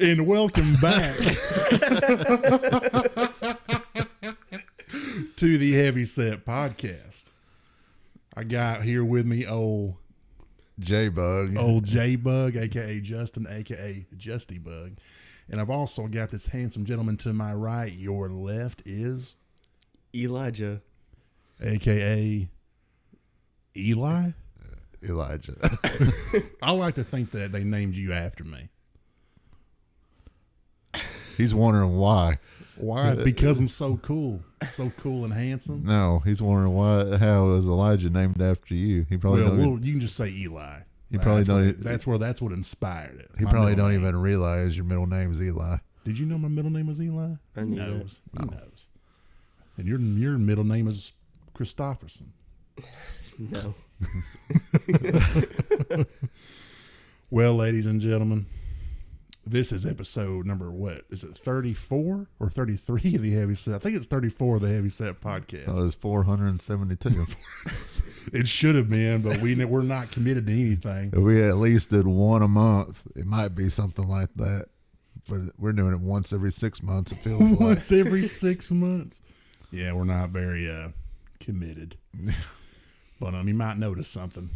And welcome back to the Heavyset Podcast. I got here with me old J-Bug, aka Justin, aka Justy Bug. And I've also got this handsome gentleman to my right. Your left is Elijah, aka Eli. Elijah. I like to think that they named you after me. He's wondering why. Why? Because I'm so cool and handsome. No, he's wondering why. How is Elijah named after you? He probably Well, you can just say Eli. He probably don't. That's what inspired it. He probably don't even realize your middle name is Eli. Did you know my middle name was Eli? I knew that. He knows. And your middle name is Christopherson. No. Well, ladies and gentlemen, this is episode number what? Is it 34 or 33 of the Heavyset? I think it's 34 of the Heavyset Podcast. Oh, it's 472. It should have been, but we're not committed to anything. If we at least did one a month, it might be something like that. But we're doing it once every 6 months, it feels like. Once every 6 months. Yeah, we're not very committed. But you might notice something.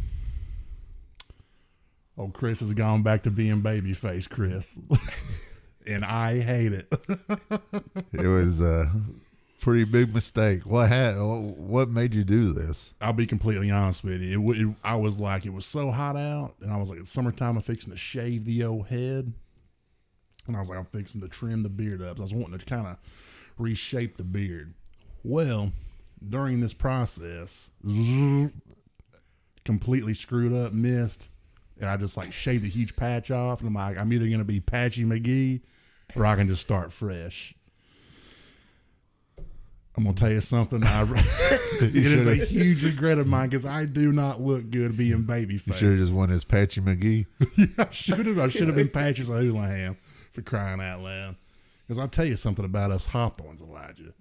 Oh, Chris has gone back to being babyface Chris. And I hate it. It was a pretty big mistake. What made you do this? I'll be completely honest with you. I was like, it was so hot out, and I was like, it's summertime, I'm fixing to shave the old head. And I was like, I'm fixing to trim the beard up. So I was wanting to kind of reshape the beard. Well, during this process, completely screwed up, missed, and I just like shaved a huge patch off, and I'm like, I'm either going to be Patchy McGee or I can just start fresh. I'm going to tell you something. It is a huge regret of mine because I do not look good being babyface. You should have just won as Patchy McGee. Yeah, I should have been Patches Houlihan, for crying out loud. Because I'll tell you something about us Hawthorns, Elijah.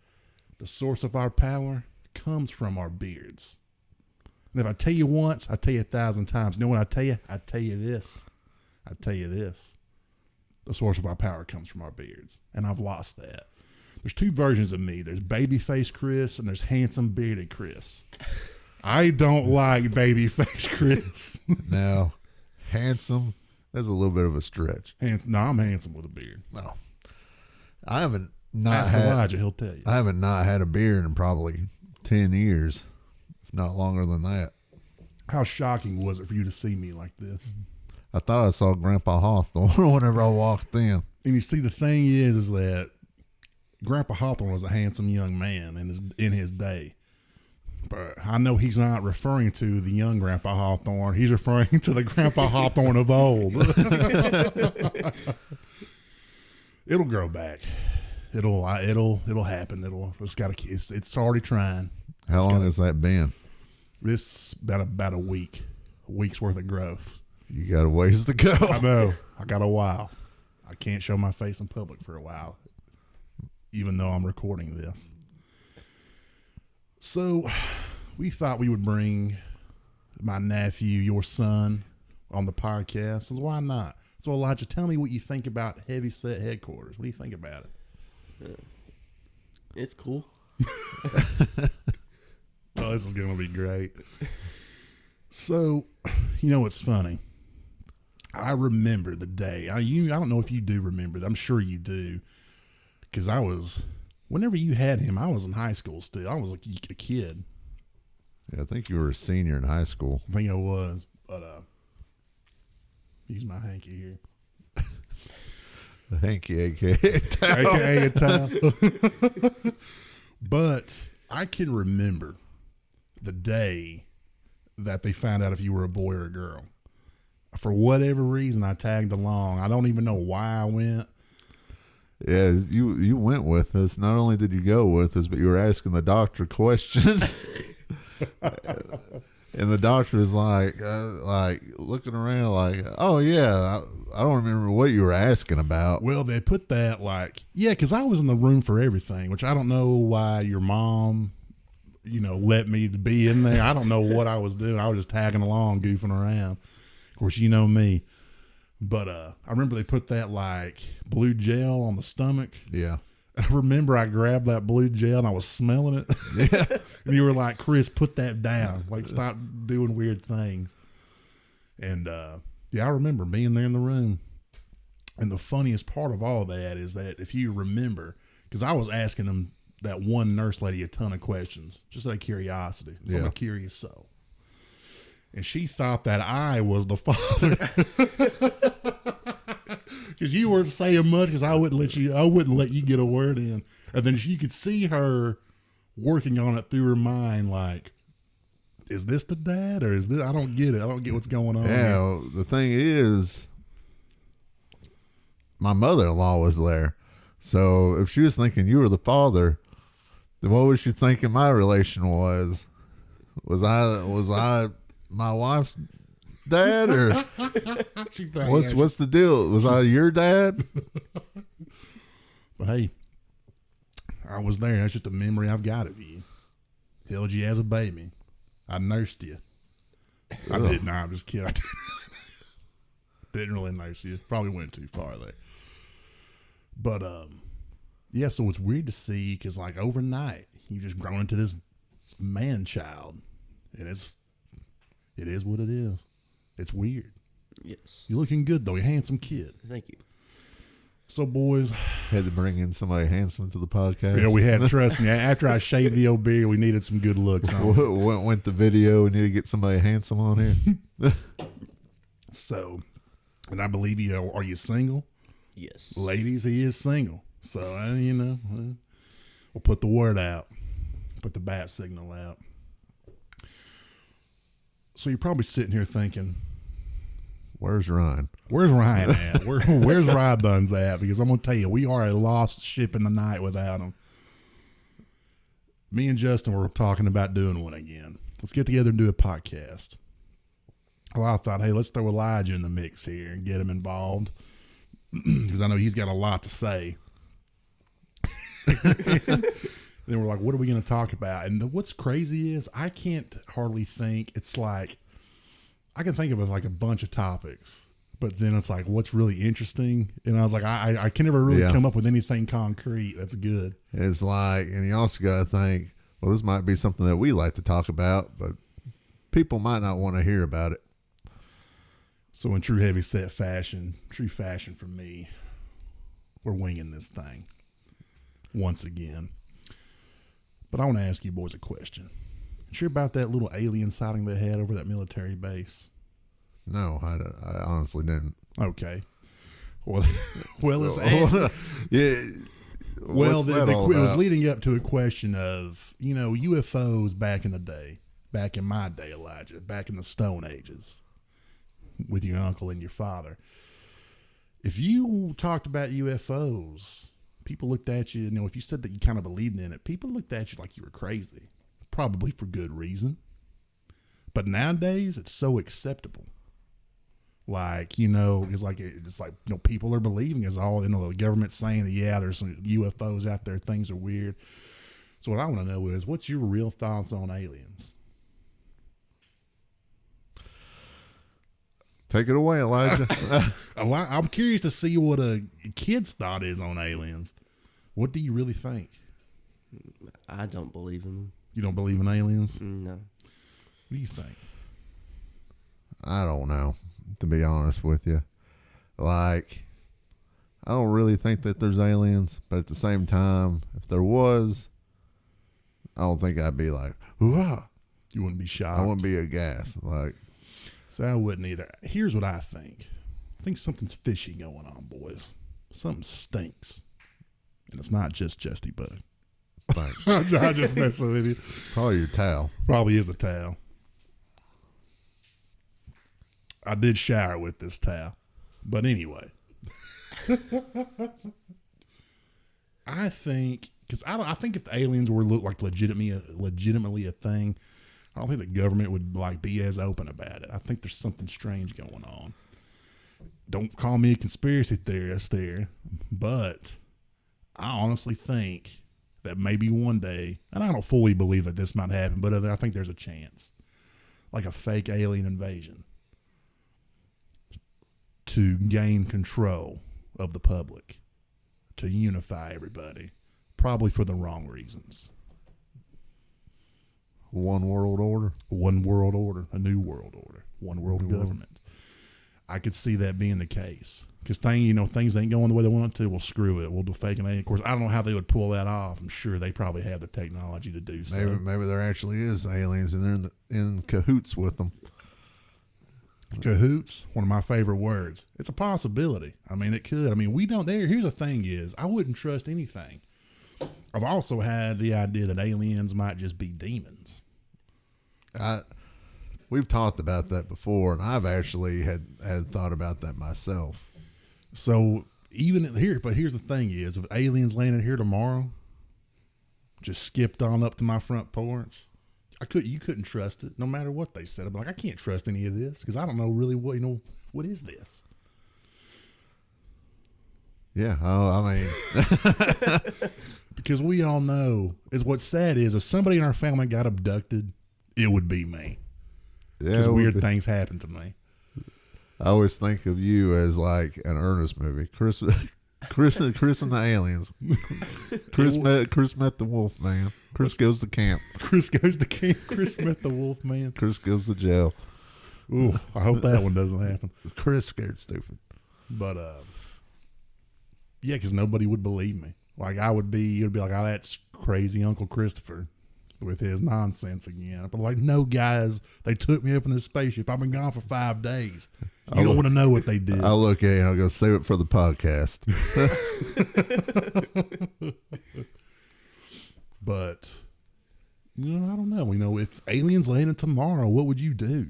The source of our power comes from our beards. And if I tell you once, I tell you 1,000 times. You know what I tell you? I tell you this. The source of our power comes from our beards. And I've lost that. There's two versions of me. There's babyface Chris and there's handsome bearded Chris. I don't like babyface Chris. Now, handsome, that's a little bit of a stretch. No, I'm handsome with a beard. No. I haven't Ask Elijah, he'll tell you. I haven't not had a beard in probably 10 years, if not longer than that. How shocking was it for you to see me like this? I thought I saw Grandpa Hawthorne whenever I walked in. And you see, the thing is that Grandpa Hawthorne was a handsome young man in his day. But I know he's not referring to the young Grandpa Hawthorne. He's referring to the Grandpa Hawthorne of old. It'll grow back. It'll happen. It's already trying. How long has that been? This about a week's worth of growth. You got a ways to go. I know. I got a while. I can't show my face in public for a while, even though I'm recording this. So we thought we would bring my nephew, your son, on the podcast. So why not? So Elijah, tell me what you think about Heavyset headquarters. What do you think about it? It's cool. Oh, this is going to be great. So, you know what's funny? I remember the day. I don't know if you do remember. I'm sure you do. Because whenever you had him, I was in high school still. I was a kid. Yeah, I think you were a senior in high school. I think I was. But, use my hanky here. The hanky, a.k.a. towel. AKA a towel. But I can remember the day that they found out if you were a boy or a girl. For whatever reason, I tagged along. I don't even know why I went. Yeah, you went with us. Not only did you go with us, but you were asking the doctor questions. And the doctor was like looking around like, oh, yeah, I don't remember what you were asking about. Well, they put that because I was in the room for everything, which I don't know why your mom, let me be in there. I don't know what I was doing. I was just tagging along, goofing around. Of course, you know me. But I remember they put that like blue gel on the stomach. Yeah. I remember I grabbed that blue gel and I was smelling it. Yeah. And you were like, Chris, put that down. Like, stop doing weird things. And yeah, I remember being there in the room. And the funniest part of all that is that if you remember, because I was asking them, that one nurse lady, a ton of questions, just out of curiosity. So I'm a curious soul. And she thought that I was the father. Because you weren't saying much, because I wouldn't let you get a word in. And then you could see her working on it through her mind, like, is this the dad, or is this? I don't get it. I don't get what's going on. Yeah. Well, the thing is, my mother-in-law was there, so if she was thinking you were the father, then what was she thinking my relation was? Was I my wife's dad, or what's the deal? Was I your dad? But hey, I was there. That's just a memory I've got of you. Held you as a baby. I nursed you. I did not. I'm just kidding. I didn't really nurse you. Probably went too far there. But yeah. So it's weird to see, because like overnight you just grown into this man child, and it is what it is. It's weird. Yes. You're looking good though. You're a handsome kid. Thank you. So boys, Had to bring in somebody handsome to the podcast. yeah, we had. Trust me. After I shaved the old beard, we needed some good looks on. went the video. We need to get somebody handsome on here. So, and I believe you. Are you single? Yes. Ladies, he is single. So, we'll put the word out. Put the bat signal out. So you're probably sitting here thinking, Where's Ryan? where's Ryan at? Where's Ryan Buns at? Because I'm going to tell you, we are a lost ship in the night without him. Me and Justin were talking about doing one again. Let's get together and do a podcast. Well, I thought, hey, let's throw Elijah in the mix here and get him involved, because I know he's got a lot to say. Then we're like, what are we going to talk about? And what's crazy is I can't hardly think. It's like, I can think of like a bunch of topics, but then it's like, what's really interesting? And I was like, I can never really come up with anything concrete that's good. It's like, and you also got to think, well, this might be something that we like to talk about, but people might not want to hear about it. So in true Heavyset fashion for me, we're winging this thing once again. But I want to ask you boys a question. Sure about that little alien sighting they had over that military base? No, I honestly didn't. Okay. Well, it's yeah. well, What's that all it was about? leading up to a question of, UFOs back in the day, back in my day, Elijah, back in the Stone Ages, with your uncle and your father. If you talked about UFOs, people looked at you, if you said that you kind of believed in it, people looked at you like you were crazy, probably for good reason. But nowadays, it's so acceptable. Like, it's like people are believing it's all, the government's saying that, yeah, there's some UFOs out there, things are weird. So what I want to know is, what's your real thoughts on aliens? Take it away, Elijah. I'm curious to see what a kid's thought is on aliens. What do you really think? I don't believe in them. You don't believe in aliens? No. What do you think? I don't know, to be honest with you. Like, I don't really think that there's aliens, but at the same time, if there was, I don't think I'd be like, "Whoa!" You wouldn't be shocked. I wouldn't be aghast. Like, So I wouldn't either. Here's what I think. I think something's fishy going on, boys. Something stinks. And it's not just Justy Bug. thanks. I'm just messing with you. Probably your towel. Probably is a towel. I did shower with this towel. But anyway. I think, because I think if the aliens were like legitimately a thing, I don't think the government would be as open about it. I think there's something strange going on. Don't call me a conspiracy theorist there, but I honestly think that maybe one day, and I don't fully believe that this might happen, but I think there's a chance, like a fake alien invasion. to gain control of the public, to unify everybody, probably for the wrong reasons. One world order. One world order, a new world order, one world government. I could see that being the case. Because things ain't going the way they want it to. Well, screw it. We'll do fake and Of course, I don't know how they would pull that off. I'm sure they probably have the technology to do so. Maybe there actually is aliens and they're in cahoots with them. Cahoots, one of my favorite words. It's a possibility. I mean, it could. I mean, we don't. Here's the thing: is I wouldn't trust anything. I've also had the idea that aliens might just be demons. We've talked about that before, and I've actually had thought about that myself. So even here, but here's the thing: is if aliens landed here tomorrow, just skipped on up to my front porch, you couldn't trust it, no matter what they said. I'm like, I can't trust any of this because I don't know really what is this. Yeah, I mean, because we all know is what's sad is if somebody in our family got abducted, it would be me. Because weird things happen to me. I always think of you as like an Ernest movie. Chris and the aliens. Chris met the wolf man. Chris goes to camp. Chris goes to camp. Chris met the wolf man. Chris goes to jail. Ooh, I hope that one doesn't happen. Chris scared stupid. But yeah, because nobody would believe me. Like you'd be like, oh, that's crazy Uncle Christopher with his nonsense again. But like, no, guys, they took me up in this spaceship. I've been gone for 5 days. You don't want to know what they did. I'll look at it and I'll go save it for the podcast. But, I don't know. If aliens landed tomorrow, what would you do?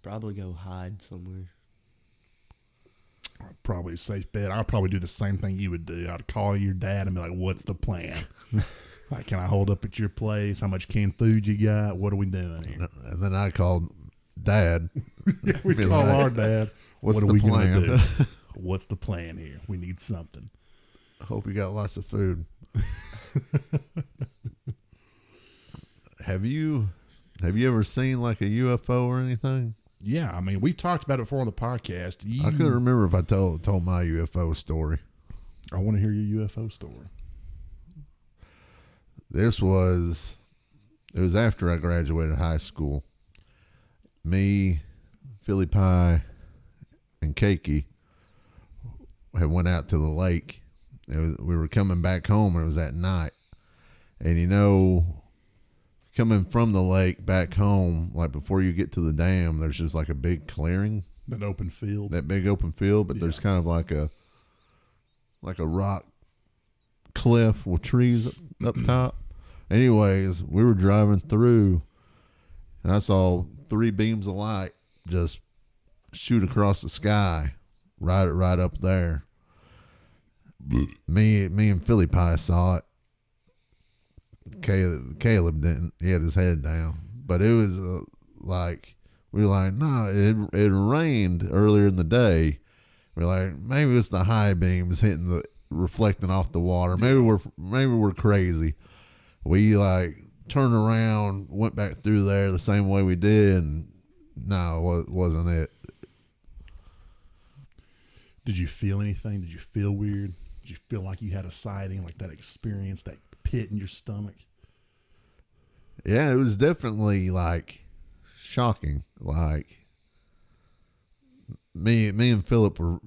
Probably go hide somewhere. Probably a safe bet. I'd probably do the same thing you would do. I'd call your dad and be like, what's the plan? Like, can I hold up at your place? How much canned food you got? What are we doing here? And then I called Dad. We call our dad. What's what the are we plan? Gonna do? What's the plan here? We need something. I hope you got lots of food. Have you ever seen like a UFO or anything? Yeah, I mean, we've talked about it before on the podcast. I couldn't remember if I told my UFO story. I want to hear your UFO story. It was after I graduated high school. Me, Philly Pie, and Cakey had went out to the lake. We were coming back home, and it was at night. And coming from the lake back home, like before you get to the dam, there's just like a big clearing. That open field. That big open field, but there's kind of like a rock cliff with trees up top. Anyways, we were driving through, and I saw 3 beams of light just shoot across the sky, right up there. Me and Philly Pie saw it. Caleb didn't. He had his head down, but it was like we were like, no, it rained earlier in the day. We're like, maybe it's the high beams reflecting off the water. Maybe we're crazy. We like turned around, went back through there the same way we did, and no, it wasn't it. Did you feel anything? Did you feel weird? Did you feel like you had a sighting, like that experience, that pit in your stomach? Yeah, it was definitely like shocking. Like me and Philip were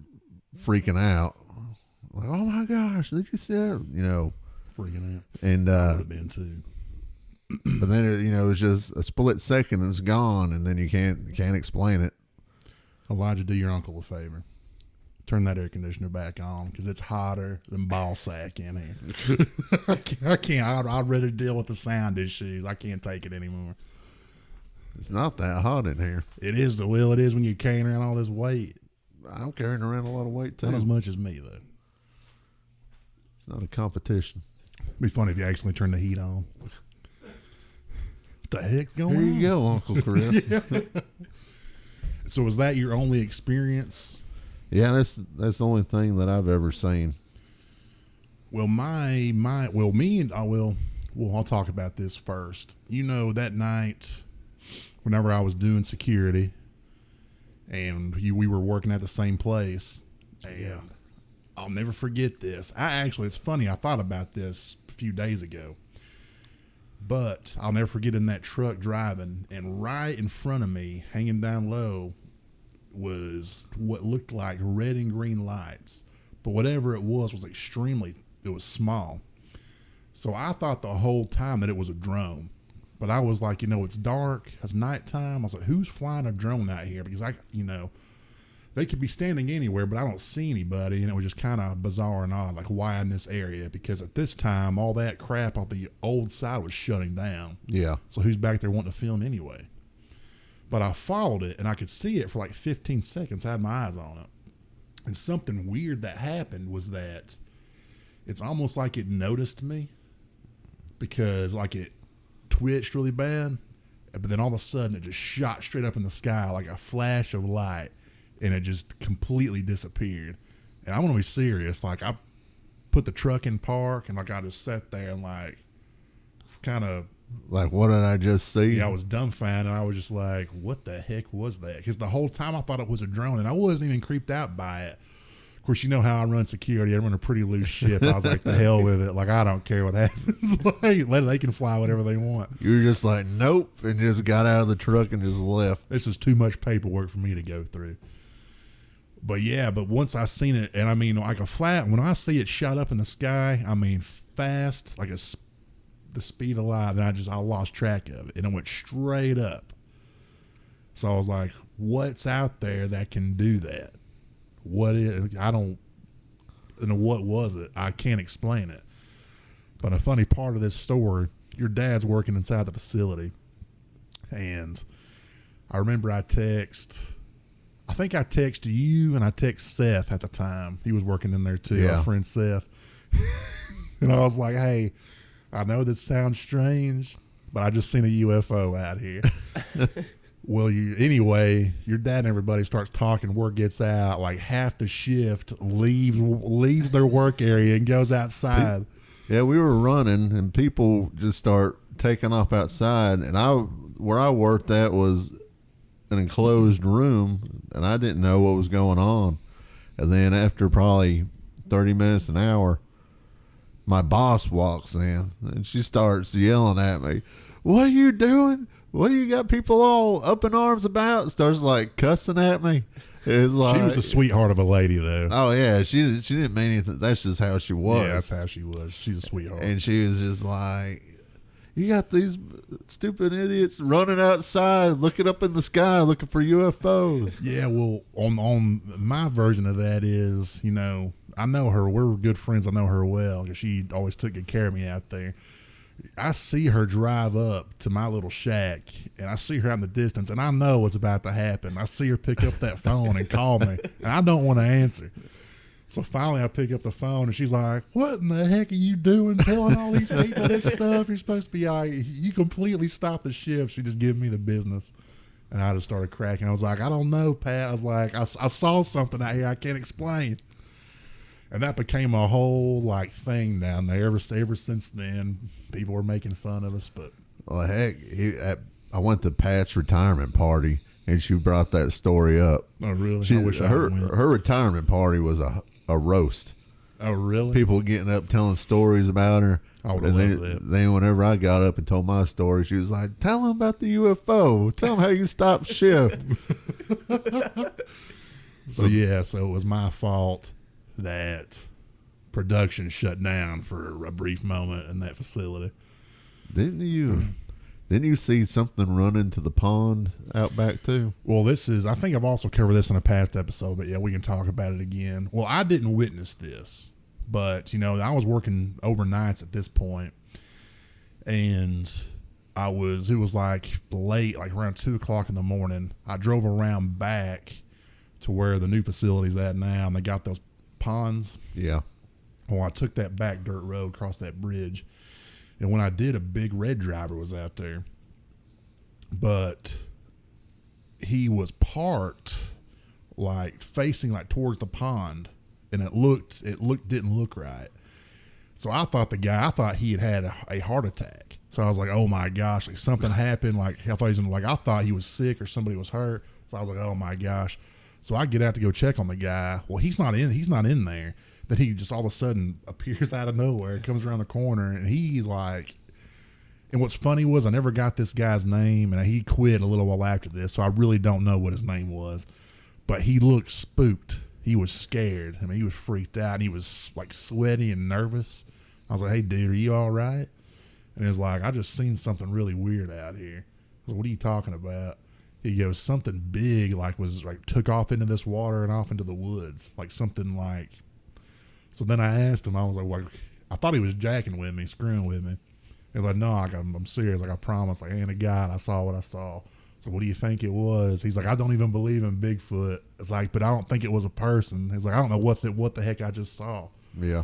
freaking out. Like, oh my gosh, did you see that? Freaking out. And I would have been too. But then it was just a split second and it's gone, and then you can't explain it. Elijah, do your uncle a favor. Turn that air conditioner back on because it's hotter than ball sack in here. I can't. I'd rather deal with the sound issues. I can't take it anymore. It's not that hot in here. It is. It is when you're carrying around all this weight. I'm carrying around a lot of weight too. Not as much as me though. It's not a competition. It'd be funny if you actually turn the heat on. What the heck's going on? Here you go, Uncle Chris. Yeah. So was that your only experience? Yeah, that's the only thing that I've ever seen. Well, I'll talk about this first. That night, whenever I was doing security, and we were working at the same place. And I'll never forget this. It's funny, I thought about this a few days ago. But I'll never forget in that truck driving, and right in front of me, hanging down low, was what looked like red and green lights. But whatever it was it was small. So I thought the whole time that it was a drone. But I was like, it's dark, it's nighttime. I was like, who's flying a drone out here? Because they could be standing anywhere, but I don't see anybody. And it was just kind of bizarre and odd, like why in this area? Because at this time, all that crap on the old side was shutting down. Yeah. So who's back there wanting to film anyway? But I followed it, and I could see it for like 15 seconds. I had my eyes on it. And something weird that happened was that it's almost like it noticed me, because like it twitched really bad, but then all of a sudden it just shot straight up in the sky like a flash of light, and it just completely disappeared. And I'm gonna be serious, like I put the truck in park, and like I just sat there and like kind of like, what did I just see? I was dumbfounded. I was just like, what the heck was that? Because the whole time I thought it was a drone, and I wasn't even creeped out by it. Of course, you know how I run security. I run a pretty loose ship. I was like, the hell with it. Like, I don't care what happens. Like, they can fly whatever they want. You were just like, nope, and just got out of the truck and just left. This is too much paperwork for me to go through. But once I seen it, and I mean, like when I see it shot up in the sky, I mean, fast, like the speed of light, then I lost track of it, and it went straight up. So I was like, what's out there that can do that? What was it? I can't explain it. But a funny part of this story, your dad's working inside the facility, and I remember I texted you, and I texted Seth at the time. He was working in there too, our friend Seth. And I was like, hey, I know this sounds strange, but I just seen a UFO out here. Well, your dad and everybody starts talking. Word gets out. Like half the shift leaves their work area and goes outside. Yeah, we were running, and people just start taking off outside. And where I worked at was an enclosed room, and I didn't know what was going on. And then after probably 30 minutes, an hour, my boss walks in, and she starts yelling at me, "What are you doing? What do you got people all up in arms about?" Starts like cussing at me. It's like, she was a sweetheart of a lady, though. Oh yeah, she didn't mean anything. That's just how she was. Yeah, that's how she was. She's a sweetheart. And she was just like, "You got these stupid idiots running outside, looking up in the sky, looking for UFOs." Yeah, well, on my version of that is, I know her. We're good friends. I know her well because she always took good care of me out there. I see her drive up to my little shack, and I see her out in the distance, and I know what's about to happen. I see her pick up that phone and call me, and I don't want to answer. So finally I pick up the phone, and she's like, "What in the heck are you doing telling all these people this stuff? You're supposed to be you completely stopped the shift." She just gave me the business, and I just started cracking. I was like, "I don't know, Pat." I was like, I saw something out here I can't explain. And that became a whole thing down there. Ever since then, people were making fun of us. But well, heck, I went to Pat's retirement party, and she brought that story up. Oh, really? I wish her retirement party was a roast. Oh, really? People getting up telling stories about her. I would have loved that. Then whenever I got up and told my story, she was like, "Tell them about the UFO. Tell them how you stopped shift." So it was my fault that production shut down for a brief moment in that facility. Didn't you see something run into the pond out back too? Well, I think I've also covered this in a past episode, but yeah, we can talk about it again. Well, I didn't witness this, but I was working overnights at this point, and it was like late, like around 2:00 in the morning. I drove around back to where the new facility's at now, and they got those ponds. Yeah. Well, I took that back dirt road, across that bridge, and when I did, a big red driver was out there, but he was parked facing towards the pond, and it didn't look right. So I thought he had a heart attack. So I was like, oh my gosh, something happened. I thought he was sick or somebody was hurt. So I was like, oh my gosh. So I get out to go check on the guy. Well, he's not in there. Then he just all of a sudden appears out of nowhere, comes around the corner, and he's like, and what's funny was I never got this guy's name, and he quit a little while after this, so I really don't know what his name was. But he looked spooked. He was scared. I mean, he was freaked out, and he was like sweaty and nervous. I was like, hey, dude, are you all right? And he was like, I just seen something really weird out here. I was like, what are you talking about? He goes, something big took off into this water and off into the woods. Like something like, so then I asked him, I was like, I thought he was jacking with me, screwing with me. He was like, no, I'm serious. Like, I promise. Like, ain't a God. I saw what I saw. So what do you think it was? He's like, I don't even believe in Bigfoot. It's like, but I don't think it was a person. He's like, I don't know what the heck I just saw. Yeah.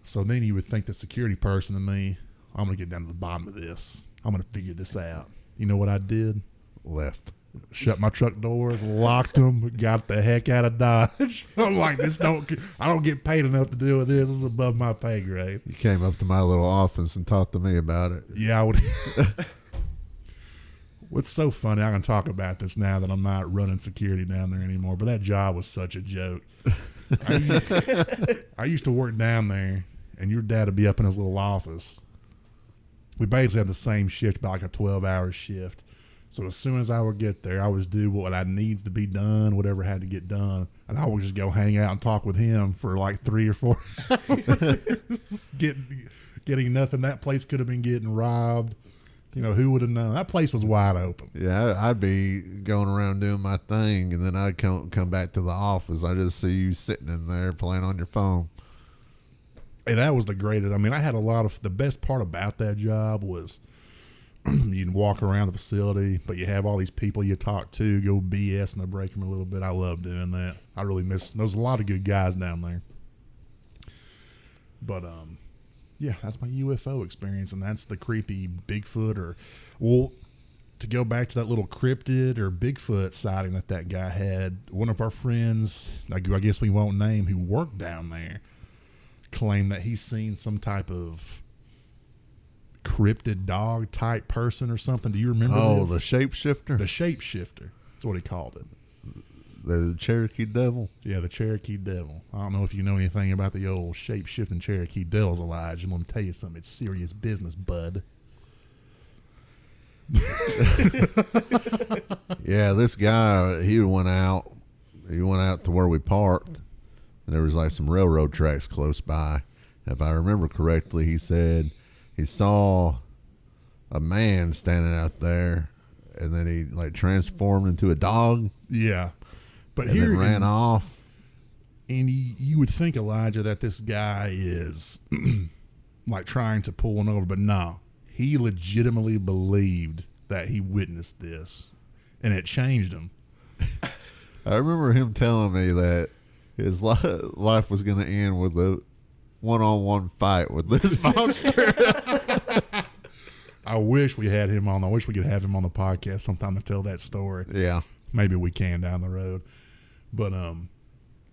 So then you would think the security person to me, I'm going to get down to the bottom of this. I'm going to figure this out. You know what I did? Left. Shut my truck doors, locked them, got the heck out of Dodge. I'm like, I don't get paid enough to deal with this. This is above my pay grade. You came up to my little office and talked to me about it. Yeah, I would. What's so funny, I can talk about this now that I'm not running security down there anymore, but that job was such a joke. I used to work down there, and your dad would be up in his little office. We basically had the same shift, about like a 12-hour shift. So as soon as I would get there, I would do what I needs to be done, whatever had to get done, and I would just go hang out and talk with him for like 3 or 4 hours, getting nothing. That place could have been getting robbed. You know, who would have known? That place was wide open. Yeah, I'd be going around doing my thing, and then I'd come back to the office. I just see you sitting in there playing on your phone. Hey, that was the greatest. I mean, I had the best part about that job was you can walk around the facility, but you have all these people you talk to, go BS in the break room a little bit. I love doing that. I really miss. There's a lot of good guys down there. But yeah, that's my UFO experience, and that's the creepy Bigfoot to go back to that little cryptid or Bigfoot sighting that guy had. One of our friends, I guess we won't name, who worked down there, claimed that he's seen some type of cryptid dog type person or something. Do you remember this? The shapeshifter? The shapeshifter. That's what he called it. The Cherokee Devil? Yeah, the Cherokee Devil. I don't know if you know anything about the old shape-shifting Cherokee Devils, Elijah. I'm going to tell you something. It's serious business, bud. Yeah, this guy, he went out to where we parked, and there was like some railroad tracks close by. If I remember correctly, he said he saw a man standing out there, and then he like transformed into a dog. Yeah. But and then ran off. And you would think, Elijah, that this guy is like trying to pull one over, but no. He legitimately believed that he witnessed this, and it changed him. I remember him telling me that his life was going to end with a one-on-one fight with this monster. I wish we had him on. I wish we could have him on the podcast sometime to tell that story. Yeah. Maybe we can down the road. But,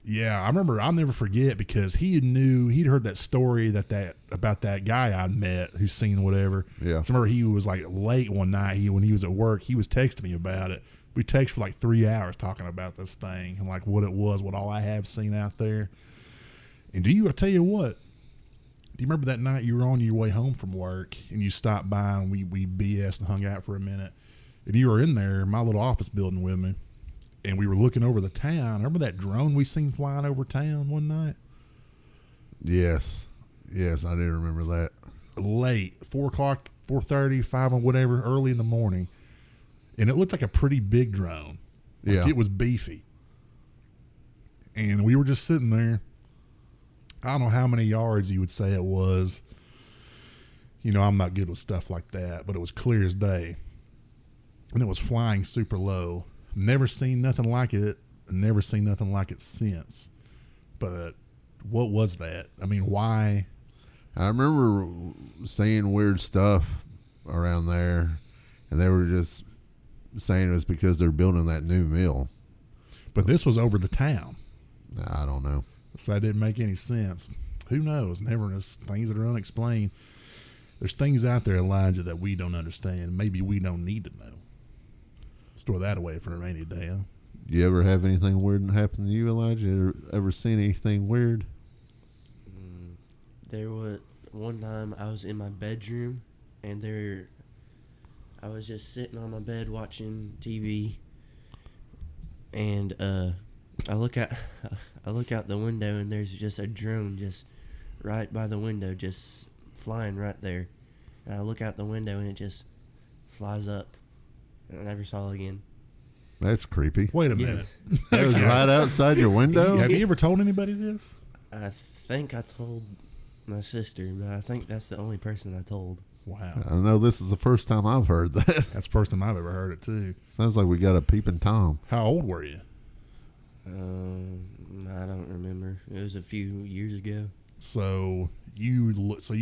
yeah, I remember, I'll never forget, because he'd heard that story about that guy I'd met who's seen whatever. Yeah. So I remember he was like late one night, when he was at work, he was texting me about it. We texted for like 3 hours talking about this thing and like what it was, what all I have seen out there. And I tell you what, do you remember that night you were on your way home from work and you stopped by and we BS and hung out for a minute, and you were in there, my little office building with me, and we were looking over the town. Remember that drone we seen flying over town one night? Yes, I do remember that. Late, 4 o'clock, 4:30, 5 or whatever, early in the morning, and it looked like a pretty big drone. Like it was beefy, and we were just sitting there. I don't know how many yards you would say it was. You know, I'm not good with stuff like that, but it was clear as day, and it was flying super low. Never seen nothing like it. Never seen nothing like it since. But what was that? I mean, why? I remember seeing weird stuff around there, and they were just saying it was because they're building that new mill. But this was over the town. I don't know. So that didn't make any sense. Who knows? Things that are unexplained. There's things out there, Elijah, that we don't understand. Maybe we don't need to know. Store that away for a rainy day, huh? You ever have anything weird happen to you, Elijah? Ever seen anything weird? There was one time I was in my bedroom, and I was just sitting on my bed watching TV, and I look out the window, and there's just a drone just right by the window, just flying right there. And I look out the window, and it just flies up. And I never saw it again. That's creepy. Wait a Yeah. minute. That was right outside your window? Have you ever told anybody this? I think I told my sister, but I think that's the only person I told. Wow. I know this is the first time I've heard that. That's the first time I've ever heard it, too. Sounds like we got a peeping Tom. How old were you? I don't remember. It was a few years ago. So you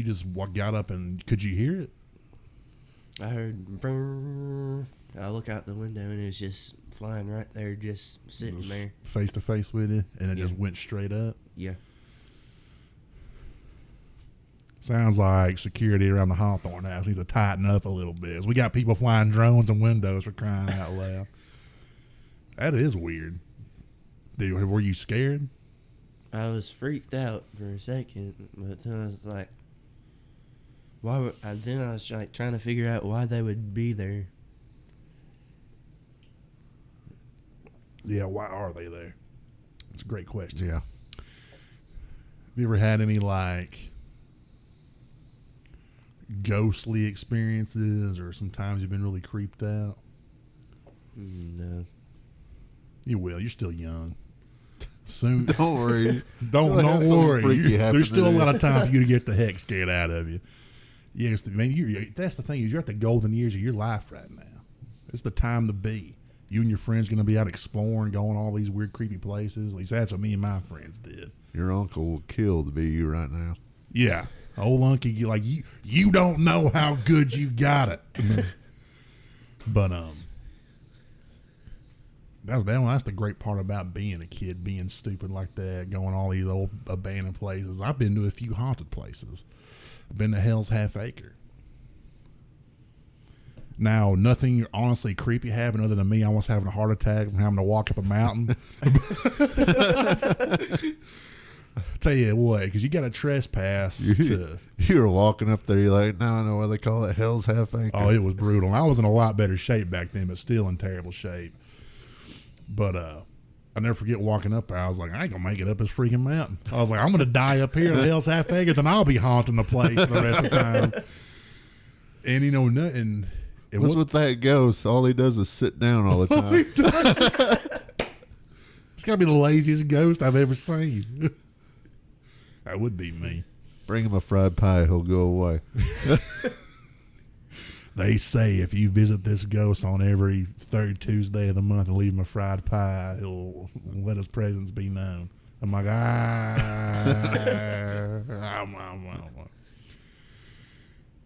just got up and could you hear it? I heard brrr. I look out the window, and it was just flying right there, just sitting there. Face to face with you, and it Yeah. just went straight up. Yeah. Sounds like security around the Hawthorne house needs to tighten up a little bit. We got people flying drones and windows for crying out loud. That is weird. Dude, were you scared? I was freaked out for a second, but then I was like, why would then I was like trying to figure out why they would be there. Yeah, why are they there? It's a great question. Yeah. Have you ever had any like ghostly experiences, or sometimes you've been really creeped out? No. You will. You're still young. Soon. Don't worry. Don't have something worry. freaky happen There's still a to lot you. of time for you to get the heck scared out of you. Yes, man. That's the thing is you're at the golden years of your life right now. It's the time to be. You and your friends going to be out exploring, going all these weird, creepy places. At least that's what me and my friends did. Your uncle will kill to be you right now. Yeah, old uncle, you don't know how good you got it. But that's the great part about being a kid, being stupid like that, going all these old abandoned places. I've been to a few haunted places. I've been to Hell's Half Acre. Now, nothing honestly creepy happened other than me almost having a heart attack from having to walk up a mountain. Tell you what, because you got to trespass to. You were walking up there, you're like, now I know why they call it Hell's Half Acre. Oh, it was brutal. I was in a lot better shape back then, but still in terrible shape. But I never forget walking up there. I was like, I ain't gonna make it up this freaking mountain. I was like, I'm gonna die up here at Hell's Half Acre, then I'll be haunting the place for the rest of the time. And nothing. What's with that ghost? All he does is sit down all the time. It's gotta be the laziest ghost I've ever seen. That would be me. Bring him a fried pie, he'll go away. They say if you visit this ghost on every third Tuesday of the month and leave him a fried pie, he'll let his presence be known. I'm like,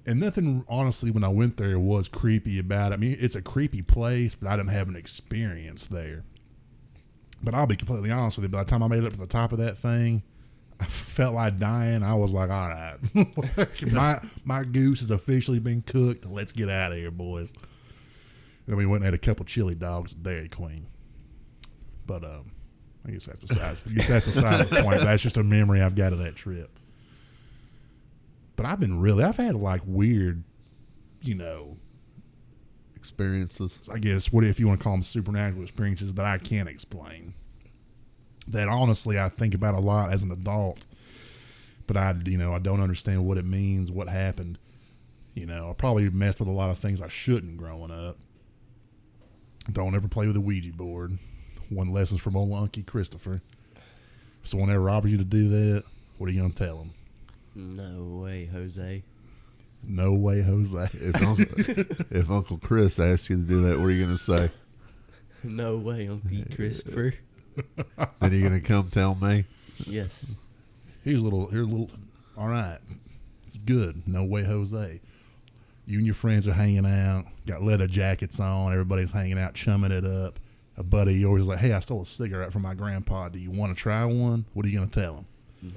And nothing, honestly, when I went there was creepy about it. I mean, it's a creepy place, but I didn't have an experience there. But I'll be completely honest with you. By the time I made it up to the top of that thing, I felt like dying. I was like, all right, my goose has officially been cooked. Let's get out of here, boys. Then we went and had a couple chili dogs at Dairy Queen. But I guess that's beside the point. That's just a memory I've got of that trip. But I've had like weird, Experiences. I guess, what if you want to call them supernatural experiences that I can't explain. That honestly I think about a lot as an adult, but I don't understand what it means, what happened. I probably messed with a lot of things I shouldn't growing up. Don't ever play with a Ouija board. One lessons from old Unky Christopher. If someone ever offers you to do that, what are you gonna tell them? No way, Jose. No way, Jose. If Uncle Chris asks you to do that, what are you going to say? No way, Uncle Christopher. Then you going to come tell me? Yes. Here's a little. All right, it's good. No way, Jose. You and your friends are hanging out. Got leather jackets on. Everybody's hanging out, chumming it up. A buddy of yours is like, "Hey, I stole a cigarette from my grandpa. Do you want to try one?" What are you gonna tell him?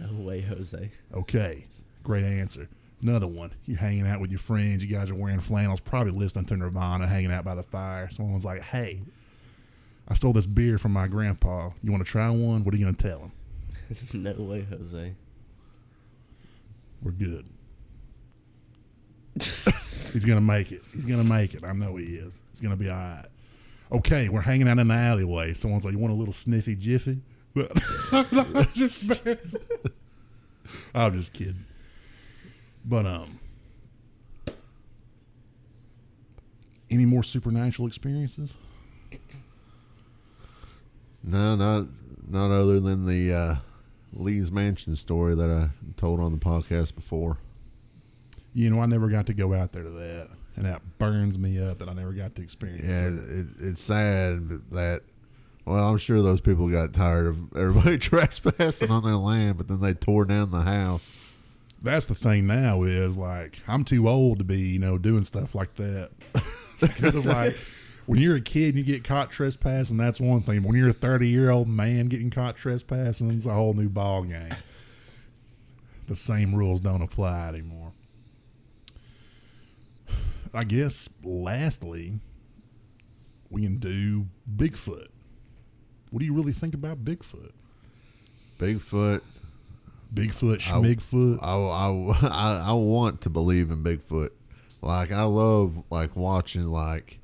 No way, Jose. Okay, great answer. Another one, you're hanging out with your friends. You guys are wearing flannels, probably listening to Nirvana, hanging out by the fire. Someone's like, hey, I stole this beer from my grandpa. You want to try one? What are you going to tell him? No way, Jose. We're good. He's going to make it. He's going to make it. I know he is. He's going to be all right. Okay, we're hanging out in the alleyway. Someone's like, you want a little sniffy jiffy? I'm just kidding. But, any more supernatural experiences? No, not other than the Lee's Mansion story that I told on the podcast before. You know, I never got to go out there to that, and that burns me up that I never got to experience it. It's sad that, well, I'm sure those people got tired of everybody trespassing on their land, but then they tore down the house. That's the thing now is, like, I'm too old to be, you know, doing stuff like that. Because it's like, when you're a kid and you get caught trespassing, that's one thing. When you're a 30-year-old man getting caught trespassing, it's a whole new ball game. The same rules don't apply anymore. I guess, lastly, we can do Bigfoot. What do you really think about Bigfoot? Bigfoot, Schmigfoot. I want to believe in Bigfoot. Like, I love, like, watching, like,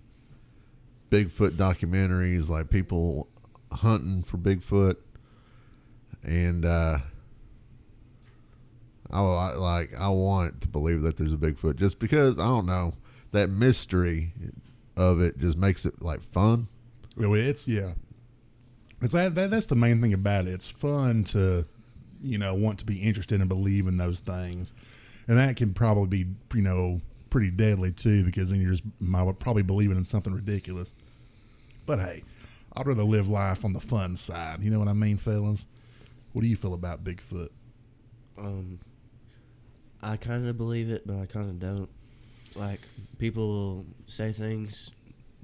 Bigfoot documentaries, like people hunting for Bigfoot, and I want to believe that there's a Bigfoot, just because, I don't know, that mystery of it just makes it like fun. Well, it's that's the main thing about it. It's fun to, you know, want to be interested and believe in those things, and that can probably be, you know, pretty deadly too, because then you're just probably believing in something ridiculous. But hey, I'd rather live life on the fun side. You know what I mean, fellas? What do you feel about Bigfoot? I kind of believe it, but I kind of don't. Like, people will say things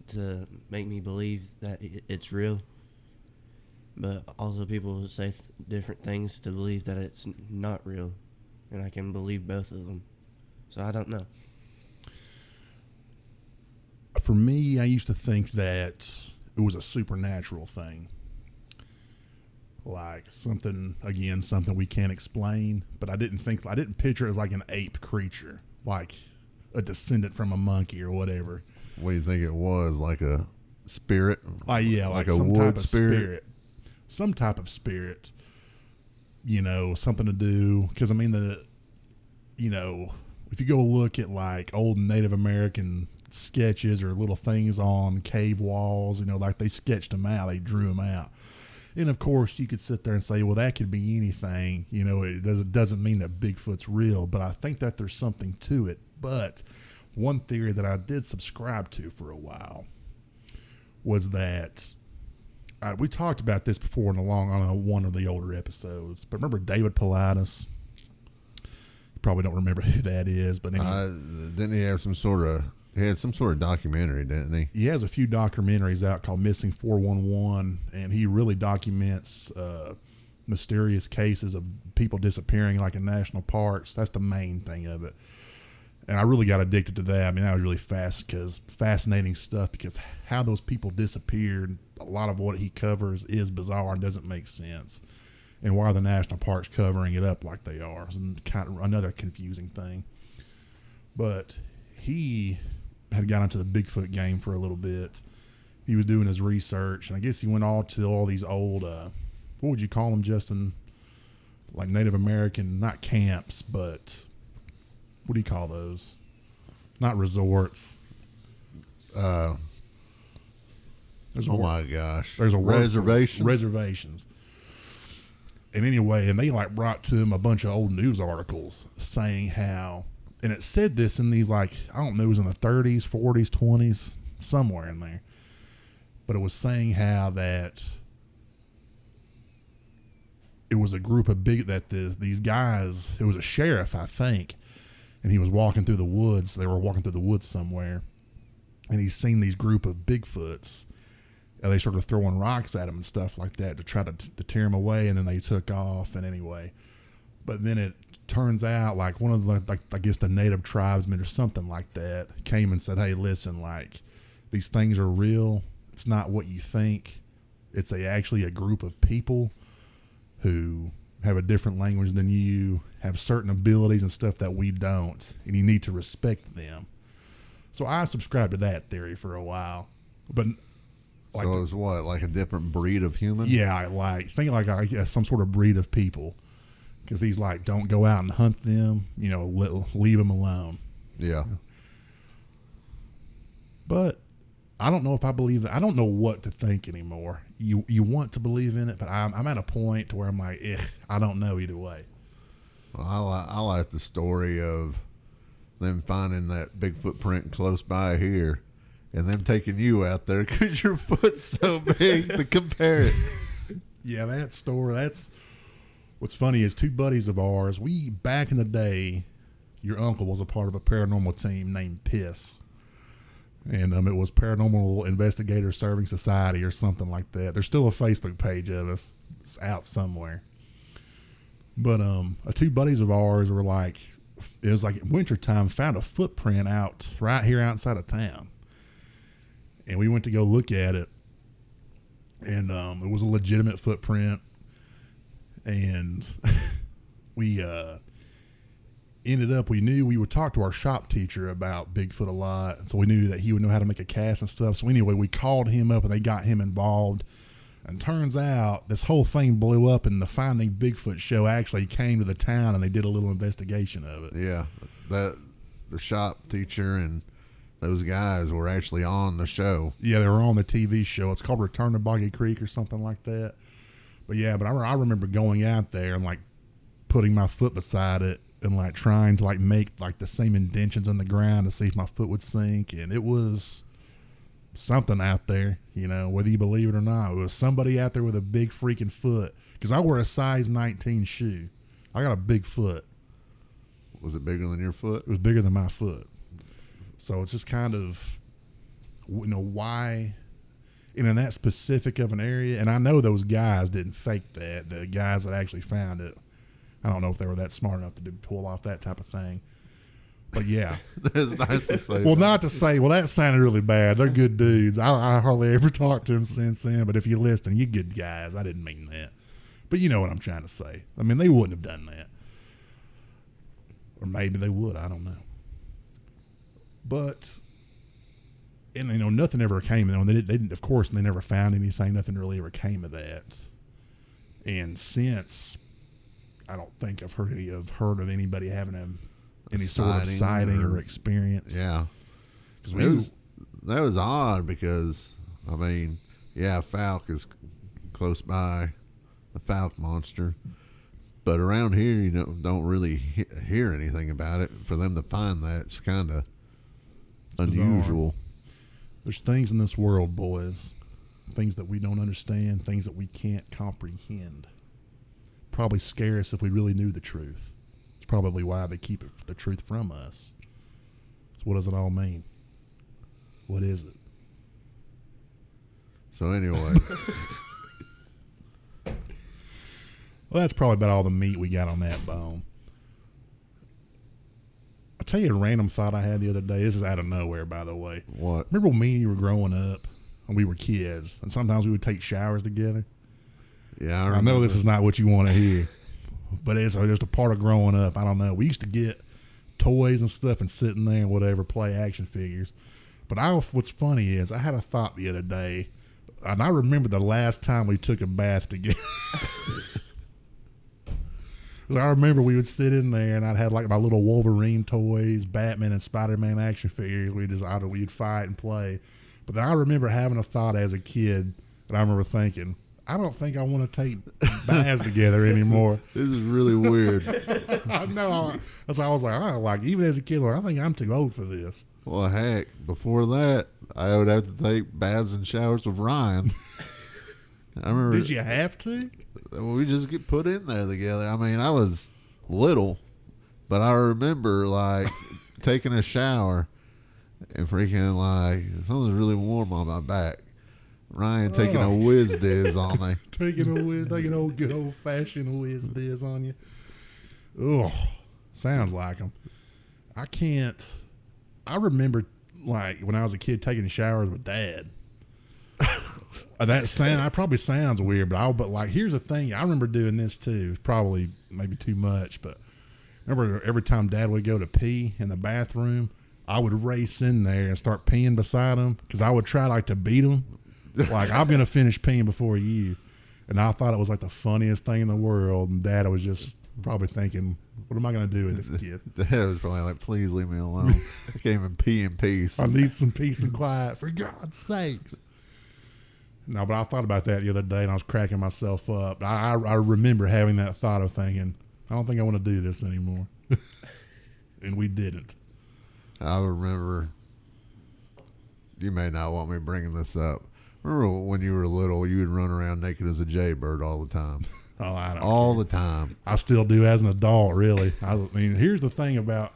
to make me believe that it's real, but also people will say different things to believe that it's not real, and I can believe both of them. So I don't know. For me, I used to think that it was a supernatural thing. Like something we can't explain, but I didn't picture it as like an ape creature, like a descendant from a monkey or whatever. What do you think it was? Like a spirit? Like a some wood type of spirit? Some type of spirit. You know, something to do, because I mean, if you go look at like old Native American sketches or little things on cave walls, you know, like they sketched them out, they drew them out. And of course, you could sit there and say, well, that could be anything. You know, it doesn't mean that Bigfoot's real, but I think that there's something to it. But one theory that I did subscribe to for a while was that we talked about this before on one of the older episodes. But remember David Paulides? You probably don't remember who that is, but didn't he have some sort of? He had some sort of documentary, didn't he? He has a few documentaries out called Missing 411, and he really documents mysterious cases of people disappearing, like in national parks. That's the main thing of it. And I really got addicted to that. I mean, that was really fascinating stuff, because how those people disappeared, a lot of what he covers is bizarre and doesn't make sense. And why are the national parks covering it up like they are? It's kind of another confusing thing. But he had got into the Bigfoot game for a little bit. He was doing his research, and I guess he went to all these old, what would you call them, Justin? Like Native American, not camps, but what do you call those? Not resorts. Oh my gosh. There's a reservations. Reservations. And anyway, and they like brought to him a bunch of old news articles saying how, and it said this in these, like, I don't know, it was in the 30s, 40s, 20s, somewhere in there. But it was saying how that it was a group of these guys, it was a sheriff, I think, and he was walking through the woods. They were walking through the woods somewhere, and he's seen these group of Bigfoots, and they started throwing rocks at him and stuff like that to try to tear him away, and then they took off. And anyway, But then it turns out like one of the, like, I guess the native tribesmen or something like that came and said, hey, listen, like these things are real. It's not what you think. It's actually a group of people who have a different language than you, have certain abilities and stuff that we don't, and you need to respect them. So I subscribed to that theory for a while. But like, so it's what, like a different breed of human? Yeah, I think like I guess some sort of breed of people. Because he's like, don't go out and hunt them, you know, leave them alone. Yeah. But I don't know if I believe that. I don't know what to think anymore. You want to believe in it, but I'm at a point to where I'm like, I don't know either way. Well, I like the story of them finding that big footprint close by here and them taking you out there because your foot's so big to compare it. Yeah, that story, that's what's funny is two buddies of ours, back in the day, your uncle was a part of a paranormal team named PISS. And it was Paranormal Investigator Serving Society or something like that. There's still a Facebook page of us. It's out somewhere. But two buddies of ours were like, it was like wintertime, found a footprint out right here outside of town. And we went to go look at it. And it was a legitimate footprint. And we ended up, we would talk to our shop teacher about Bigfoot a lot, and so we knew that he would know how to make a cast and stuff. So anyway, we called him up and they got him involved, and turns out this whole thing blew up, and the Finding Bigfoot show actually came to the town and they did a little investigation of it. Yeah, the shop teacher and those guys were actually on the show. Yeah, they were on the TV show. It's called Return to Boggy Creek or something like that. But yeah, I remember going out there and like putting my foot beside it and like trying to like make like the same indentions in the ground to see if my foot would sink. And it was something out there, you know, whether you believe it or not. It was somebody out there with a big freaking foot. Because I wear a size 19 shoe. I got a big foot. Was it bigger than your foot? It was bigger than my foot. So it's just kind of, you know, why in that specific of an area. And I know those guys didn't fake that. The guys that actually found it, I don't know if they were that smart enough to pull off that type of thing. But yeah. That's nice to say. Well, not to say, well, that sounded really bad. They're good dudes. I hardly ever talked to them since then. But if you listen, you good guys. I didn't mean that. But you know what I'm trying to say. I mean, they wouldn't have done that. Or maybe they would. I don't know. But, and you know, nothing ever came of that. They didn't, of course, they never found anything. Nothing really ever came of that. And since, I don't think I've heard of anybody having any sort of sighting or experience. Yeah. That was odd because, I mean, yeah, Falk is close by, the Falk monster. But around here, you don't really hear anything about it. For them to find that, it's kind of unusual. There's things in this world, boys, things that we don't understand, things that we can't comprehend. Probably scare us if we really knew the truth. It's probably why they keep the truth from us. So what does it all mean? What is it? So anyway. Well, that's probably about all the meat we got on that bone. I'll tell you a random thought I had the other day. This is out of nowhere, by the way. What? Remember when me and you were growing up and we were kids, and sometimes we would take showers together? Yeah, I know this is not what you want to hear, but it's just a part of growing up. I don't know. We used to get toys and stuff and sit in there and whatever, play action figures. But what's funny is I had a thought the other day, and I remember the last time we took a bath together. I remember we would sit in there and I'd have like my little Wolverine toys, Batman and Spider-Man action figures. We'd fight and play. But then I remember having a thought as a kid, and I remember thinking, I don't think I want to take baths together anymore. This is really weird. I know. So I was like, even as a kid, I think I'm too old for this. Well, heck, before that, I would have to take baths and showers with Ryan. I remember. Did you have to? We just get put in there together. I mean, I was little, but I remember like taking a shower and freaking like something's really warm on my back. Ryan taking a whiz diz on me. taking old good old fashioned whiz diz on you. Ugh, sounds like them. I remember like when I was a kid taking showers with Dad. That probably sounds weird, but like here's the thing. I remember doing this too. It's probably maybe too much, but remember every time Dad would go to pee in the bathroom, I would race in there and start peeing beside him because I would try like to beat him. Like I'm gonna finish peeing before you, and I thought it was like the funniest thing in the world. And Dad was just probably thinking, "What am I gonna do with this kid?" Dad was probably like, "Please leave me alone. I can't even pee in peace. I need some peace and quiet, for God's sakes." No, but I thought about that the other day, and I was cracking myself up. I remember having that thought of thinking, I don't think I want to do this anymore. And we didn't. I remember, you may not want me bringing this up. Remember when you were little, you would run around naked as a jaybird all the time. Oh, I don't all care. the time. I still do as an adult, really. I mean, here's the thing about,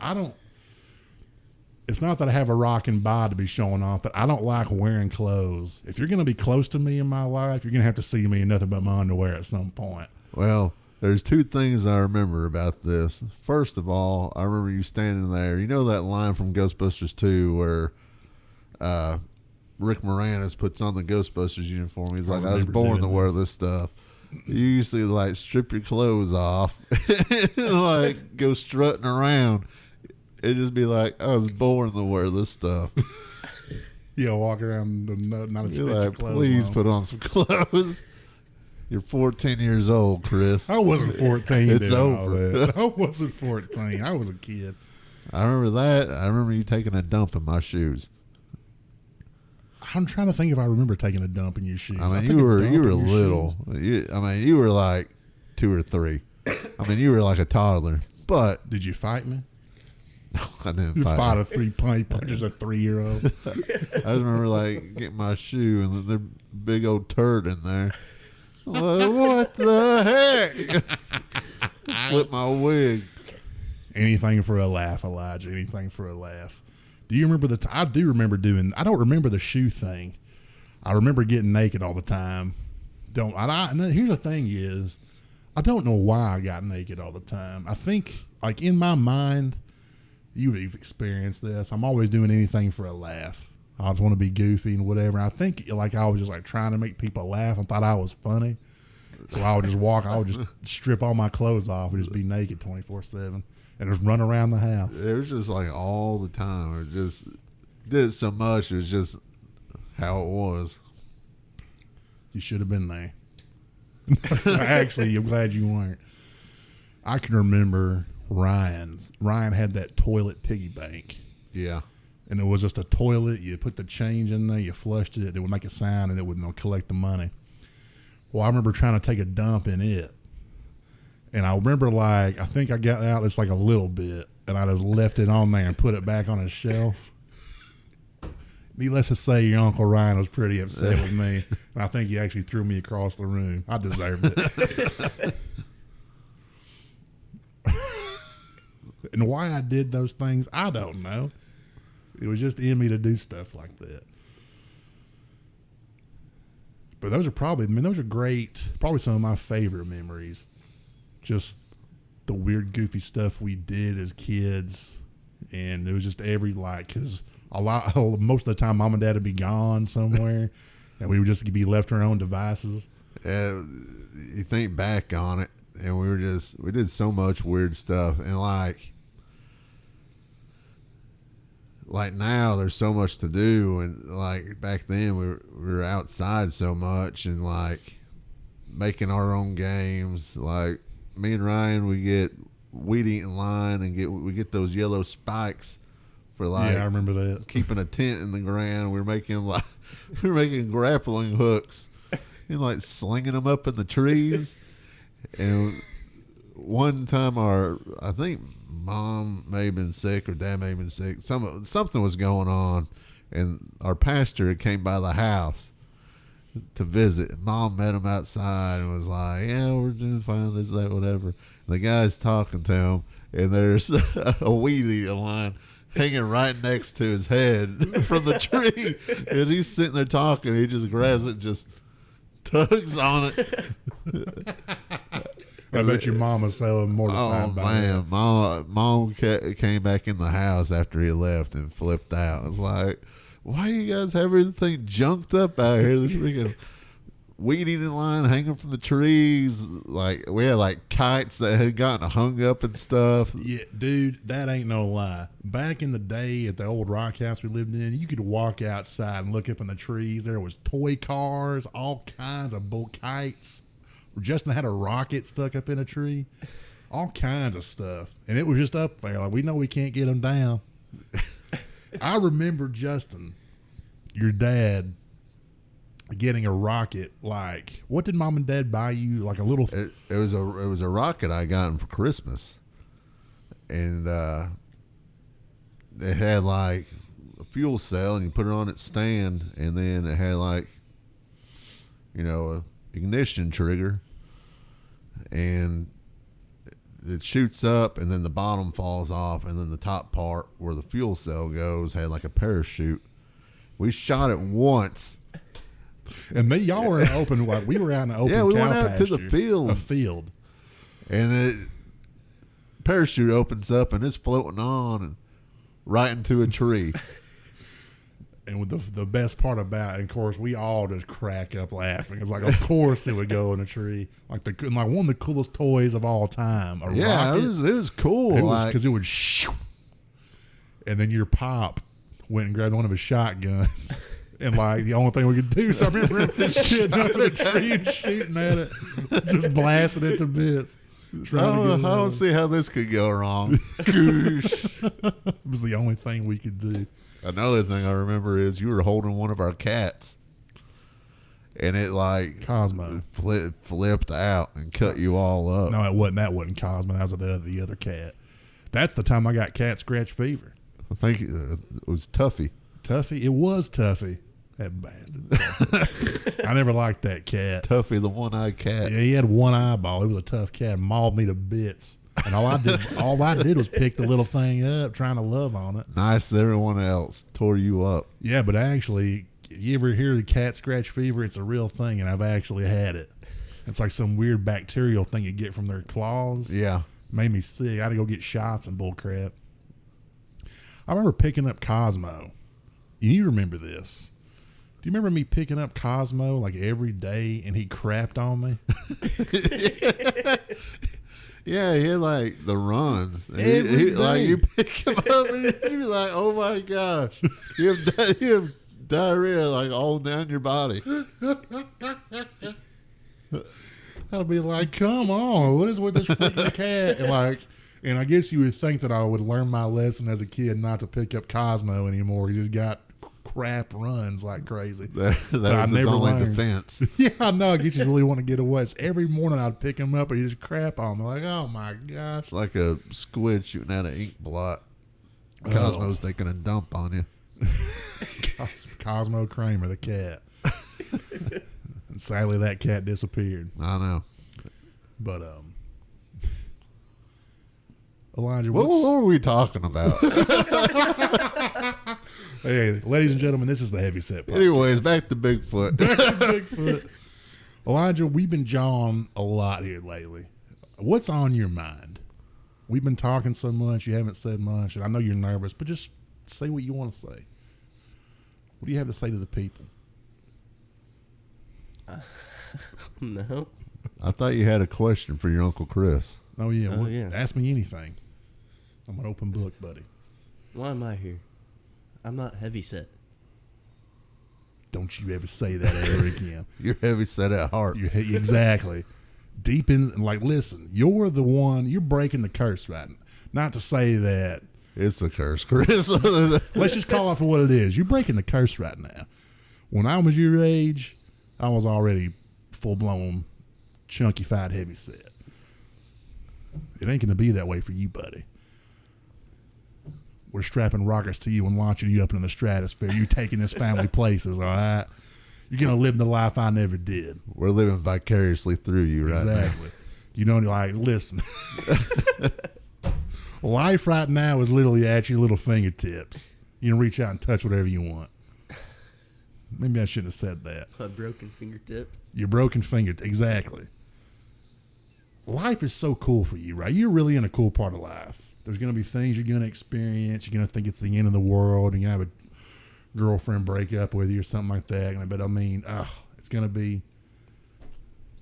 it's not that I have a rocking bod to be showing off, but I don't like wearing clothes. If you're going to be close to me in my life, you're going to have to see me in nothing but my underwear at some point. Well, there's two things I remember about this. First of all, I remember you standing there. You know that line from Ghostbusters 2 where Rick Moranis puts on the Ghostbusters uniform. He's like, I was born to wear this stuff. You used to like strip your clothes off and like go strutting around. It'd just be like, I was born to wear this stuff. Yeah, walk around not a stitch of clothes. Please put on some clothes. You're 14 years old, Chris. I wasn't 14. It's over. I wasn't 14. I was a kid. I remember that. I remember you taking a dump in my shoes. I'm trying to think if I remember taking a dump in your shoes. I mean, you were little. You were like 2 or 3. I mean, you were like a toddler. But did you fight me? No, I didn't You fight. fought a 3-point punches a 3-year-old. I just remember like getting my shoe and the big old turd in there. Like, what the heck? Flip my wig. Anything for a laugh, Elijah. Anything for a laugh. Do you remember I do remember doing. I don't remember the shoe thing. I remember getting naked all the time. Here's the thing is, I don't know why I got naked all the time. I think like in my mind, you've experienced this. I'm always doing anything for a laugh. I just want to be goofy and whatever. I think like I was just like trying to make people laugh. I thought I was funny. So I would just strip all my clothes off and just be naked 24/7 and just run around the house. It was just like all the time. It just did so much. It was just how it was. You should have been there. Actually, I'm glad you weren't. I can remember Ryan had that toilet piggy bank. Yeah. And it was just a toilet. You put the change in there, you flushed it, it would make a sound, and it would collect the money. Well, I remember trying to take a dump in it. And I remember, like, I think I got out just like a little bit, and I just left it on there and put it back on a shelf. Needless to say, your Uncle Ryan was pretty upset with me. And I think he actually threw me across the room. I deserved it. And why I did those things, I don't know. It was just in me to do stuff like that. But those are great, probably some of my favorite memories. Just the weird, goofy stuff we did as kids. And it was just because most of the time, Mom and Dad would be gone somewhere. And we would just be left to our own devices. You think back on it, and we did so much weird stuff. And like now there's so much to do, and like back then we were outside so much and like making our own games. Like me and Ryan, we get weed eating line and we get those yellow spikes for like, yeah, I remember that, keeping a tent in the ground. We were making grappling hooks and like slinging them up in the trees. And one time I think Mom may have been sick or Dad may have been sick. Something was going on, and our pastor came by the house to visit. Mom met him outside and was like, "Yeah, we're doing fine, this, that, whatever." And the guy's talking to him, and there's a weed eater line hanging right next to his head from the tree, and he's sitting there talking. He just grabs it, and just tugs on it. I bet your mom was so mortified by man, mom came back in the house after he left and flipped out. It's like, why you guys have everything junked up out here? This freaking weed eating line hanging from the trees. Like we had like kites that had gotten hung up and stuff. Yeah, dude, that ain't no lie. Back in the day at the old rock house we lived in, you could walk outside and look up in the trees. There was toy cars, all kinds of bull kites. Justin had a rocket stuck up in a tree, all kinds of stuff, and it was just up there. Like, we know we can't get them down. I remember, Justin, your dad, getting a rocket. Like, what did mom and dad buy you? Like a little. It was a rocket I got him for Christmas, and it had like a fuel cell, and you put it on its stand, and then it had like, a ignition trigger, and it shoots up, and then the bottom falls off, and then the top part where the fuel cell goes had like a parachute. We shot it once. And y'all were in an open, like we were out in an open. Yeah, we cow went out pasture, to the field. A field. And the parachute opens up and it's floating on and right into a tree. And with the best part about it, and of course, we all just crack up laughing. It's like, of course, it would go in a tree. Like one of the coolest toys of all time. Yeah, rocket. it was cool. It was because it would shoo, and then your pop went and grabbed one of his shotguns. And like the only thing we could do, so I remember him getting up in a tree and shooting at it, just blasting it to bits. I don't see how this could go wrong. It was the only thing we could do. Another thing I remember is you were holding one of our cats, and it like Cosmo flipped out and cut you all up. No, it wasn't. That wasn't Cosmo. That was the other cat. That's the time I got cat scratch fever. I think it was Tuffy. Tuffy? It was Tuffy. That bastard. I never liked that cat. Tuffy, the one-eyed cat. Yeah, he had one eyeball. He was a tough cat. Mauled me to bits. And all I did was pick the little thing up, trying to love on it. Nice as everyone else. Tore you up. Yeah, but actually, you ever hear the cat scratch fever? It's a real thing, and I've actually had it. It's like some weird bacterial thing you get from their claws. Yeah. Made me sick. I had to go get shots and bull crap. I remember picking up Cosmo. You remember this. Do you remember me picking up Cosmo like every day and he crapped on me? Yeah, he had like the runs. Every day. Like you pick him up and he'd be like, "Oh my gosh, you have diarrhea like all down your body." I'd be like, "Come on, what is with this freaking cat?" And I guess you would think that I would learn my lesson as a kid not to pick up Cosmo anymore. He just got crap runs like crazy. That was his only defense. Yeah, I know. I guess you really want to get away. So every morning I'd pick him up and he'd just crap on me. Like, oh my gosh. It's like a squid shooting out an ink blot. Cosmo's taking a dump on you. Cosmo Kramer, the cat. And sadly, that cat disappeared. I know. But, Elijah, what were we talking about? Hey, ladies and gentlemen, this is the Heavyset Podcast. Anyways, back to Bigfoot. Elijah, we've been jawing a lot here lately. What's on your mind? We've been talking so much, you haven't said much, and I know you're nervous, but just say what you want to say. What do you have to say to the people? No. I thought you had a question for your Uncle Chris. Oh, yeah. Oh, yeah. Ask me anything. I'm an open book, buddy. Why am I here? I'm not heavyset. Don't you ever say that ever again. You're heavyset at heart. Exactly. Deep in, listen, you're the one, you're breaking the curse right now. Not to say that. It's a curse, Chris. Let's just call it for what it is. You're breaking the curse right now. When I was your age, I was already full-blown, chunky-fied heavyset. It ain't going to be that way for you, buddy. We're strapping rockets to you and launching you up into the stratosphere. You taking this family places, all right? You're going to live the life I never did. We're living vicariously through you right now. Exactly. You know, listen. Life right now is literally at your little fingertips. You can reach out and touch whatever you want. Maybe I shouldn't have said that. A broken fingertip. Your broken fingertip. Exactly. life is so cool for you, right? You're really in a cool part of life. There's going to be things you're going to experience. You're going to think it's the end of the world, and you're going to have a girlfriend break up with you or something like that. But I mean, it's going to be,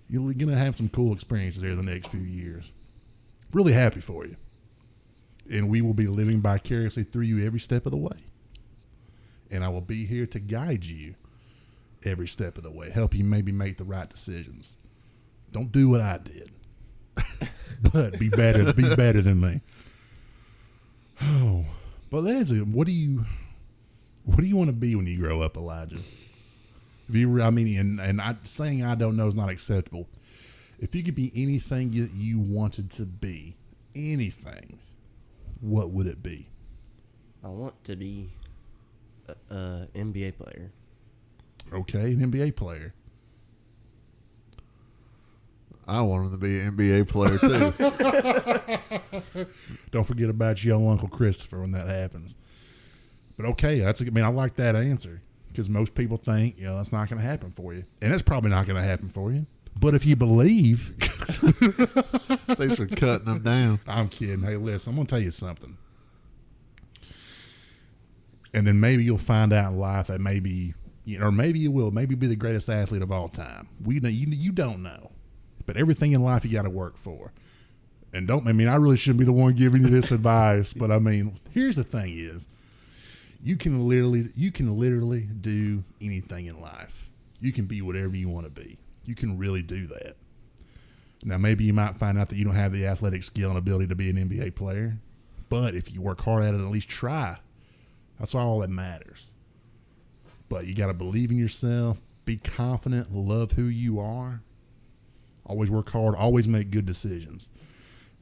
you're going to have some cool experiences there the next few years. Really happy for you. And we will be living vicariously through you every step of the way. And I will be here to guide you every step of the way, help you maybe make the right decisions. Don't do what I did, but be better than me. Oh, but that's it. What do you want to be when you grow up, Elijah? If you, I mean, and saying I don't know is not acceptable. If you could be anything that you wanted to be, anything, what would it be? I want to be an NBA player. Okay, an NBA player. I want him to be an NBA player too. Don't forget about your Uncle Christopher when that happens. But okay, I like that answer, because most people think, that's not going to happen for you. And it's probably not going to happen for you. But if you believe... Thanks for cutting them down. I'm kidding. Hey, listen, I'm going to tell you something. And then maybe you'll find out in life that maybe, or maybe you will, maybe be the greatest athlete of all time. You don't know. But everything in life you got to work for. And I really shouldn't be the one giving you this advice, but I mean, here's the thing is, you can literally do anything in life. You can be whatever you want to be. You can really do that. Now, maybe you might find out that you don't have the athletic skill and ability to be an NBA player, but if you work hard at it, at least try. That's all that matters. But you got to believe in yourself, be confident, love who you are, always work hard, always make good decisions.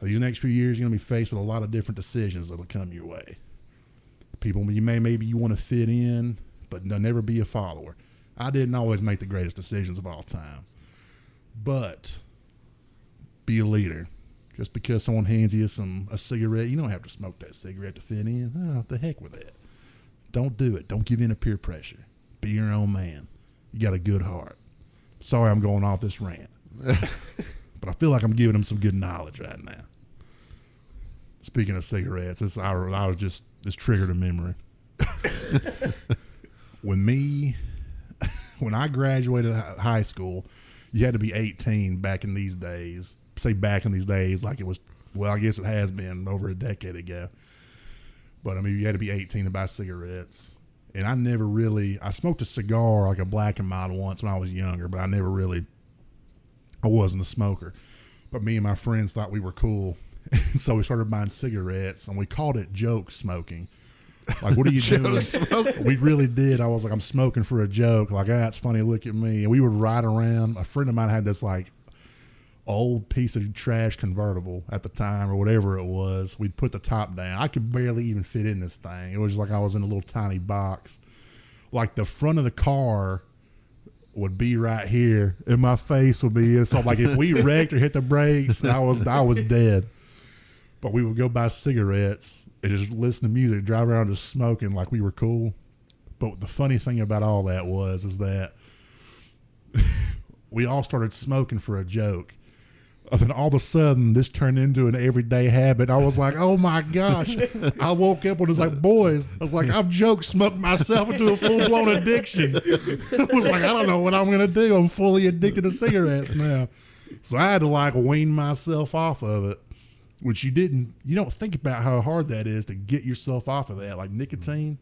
These next few years, you're going to be faced with a lot of different decisions that will come your way. People, maybe you want to fit in, but never be a follower. I didn't always make the greatest decisions of all time. But be a leader. Just because someone hands you a cigarette, you don't have to smoke that cigarette to fit in. Oh, the heck with that. Don't do it. Don't give in to peer pressure. Be your own man. You got a good heart. Sorry I'm going off this rant. But I feel like I'm giving them some good knowledge right now. Speaking of cigarettes, this triggered a memory. When I graduated high school, you had to be 18 back in these days. Say back in these days, like it was, well, I guess it has been over a decade ago. But I mean, you had to be 18 to buy cigarettes. And I smoked a cigar, like a black and mild once when I was younger, but I wasn't a smoker. But me and my friends thought we were cool. And so we started buying cigarettes, and we called it joke smoking. Like, what are you doing? We really did. I was like, I'm smoking for a joke. Like, it's funny, look at me. And we would ride around. A friend of mine had this, like, old piece of trash convertible at the time or whatever it was. We'd put the top down. I could barely even fit in this thing. It was like I was in a little tiny box. Like, the front of the car would be right here, and my face would be in. So, like, if we wrecked or hit the brakes, I was dead. But we would go buy cigarettes and just listen to music, drive around just smoking like we were cool. But the funny thing about all that is that we all started smoking for a joke. And then all of a sudden, this turned into an everyday habit. I was like, oh my gosh. I woke up and was like, boys, I was like, I've joke smoked myself into a full-blown addiction. I was like, I don't know what I'm going to do. I'm fully addicted to cigarettes now. So I had to like wean myself off of it. Which you don't think about how hard that is to get yourself off of that, like nicotine,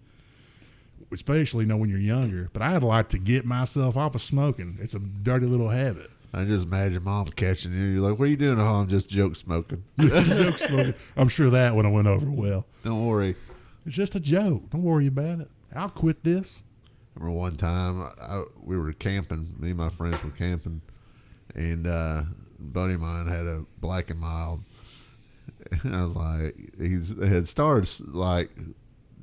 especially when you're younger. But I had to get myself off of smoking. It's a dirty little habit. I just imagine mom catching you. You're like, what are you doing at home? Just joke smoking. Joke smoking. I'm sure that one went over well. Don't worry. It's just a joke. Don't worry about it. I'll quit this. I remember one time we were camping. Me and my friends were camping. And a buddy of mine had a black and mild. And I was like, he had started like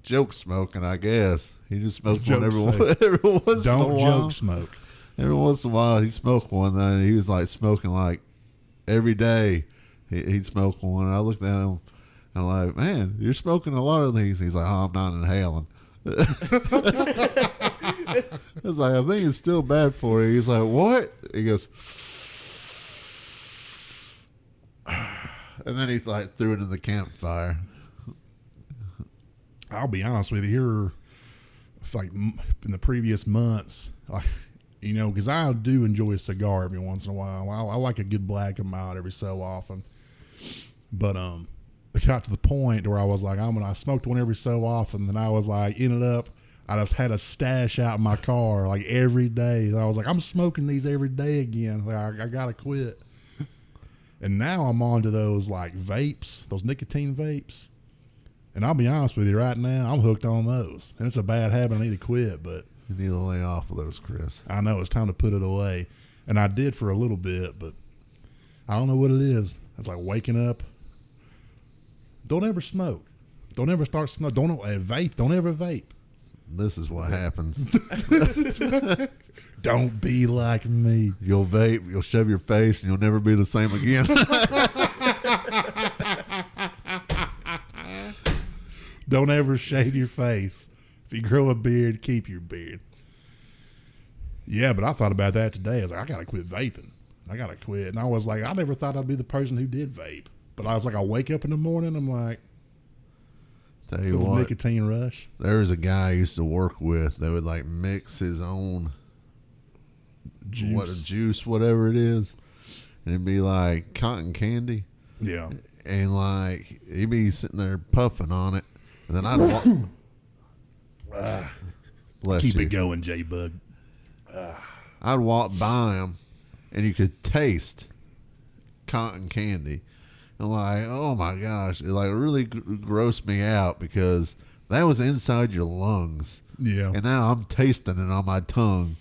joke smoking, I guess. He just smoked one every once in a while. Don't joke smoke. Every once in a while, he'd smoke one. And he was like smoking like every day. He'd smoke one. And I looked at him. And I'm like, man, you're smoking a lot of these. He's like, oh, I'm not inhaling. I was like, I think it's still bad for you. He's like, what? He goes, And then he like threw it in the campfire. I'll be honest with you. Here, like in the previous months, because I do enjoy a cigar every once in a while. I like a good black and mild every so often. But it got to the point where I was like, I smoked one every so often, and I was like, ended up, I just had a stash out in my car like every day. And I was like, I'm smoking these every day again. Like, I gotta quit. And now I'm on to those like vapes, those nicotine vapes. And I'll be honest with you, right now I'm hooked on those. And it's a bad habit. I need to quit, but You need to lay off of those, Chris. I know it's time to put it away. And I did for a little bit, but I don't know what it is. It's like waking up. Don't ever smoke. Don't ever start smoking. Don't vape. Don't ever vape. This is what happens. Don't be like me. You'll vape, you'll shove your face, and you'll never be the same again. Don't ever shave your face. If you grow a beard, keep your beard. Yeah, but I thought about that today. I was like, I got to quit vaping. I got to quit. And I was like, I never thought I'd be the person who did vape. But I was like, I wake up in the morning, I'm like, Tell you what, nicotine rush. there was a guy I used to work with that would like mix his own juice, whatever it is, and it'd be like cotton candy, Yeah. and like he'd be sitting there puffing on it, and then I'd walk. Bless Keep you. it going, J-Bug. I'd walk by him, and you could taste cotton candy. And like, oh my gosh, it like really grossed me out because that was inside your lungs. Yeah. And now I'm tasting it on my tongue.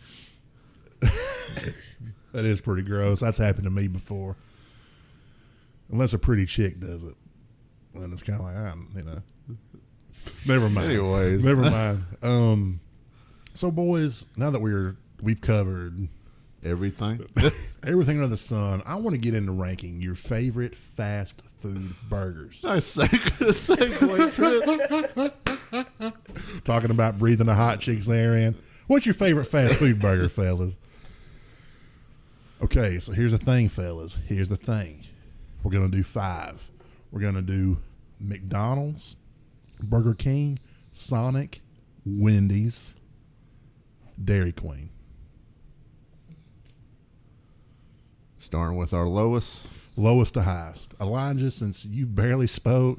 That is pretty gross. That's happened to me before. Unless a pretty chick does it. Then it's kind of like, never mind. Anyways. Never mind. So boys, now that we've covered Everything. everything under the sun, I want to get into ranking your favorite fast food burgers. Nice segue, Chris. Talking about breathing a hot chick's air in. What's your favorite fast food burger, fellas? Okay, so here's the thing, fellas. Here's the thing. We're going to do 5. We're going to do McDonald's, Burger King, Sonic, Wendy's, Dairy Queen. Starting with our lowest. Lowest to highest. Elijah, since you barely spoke,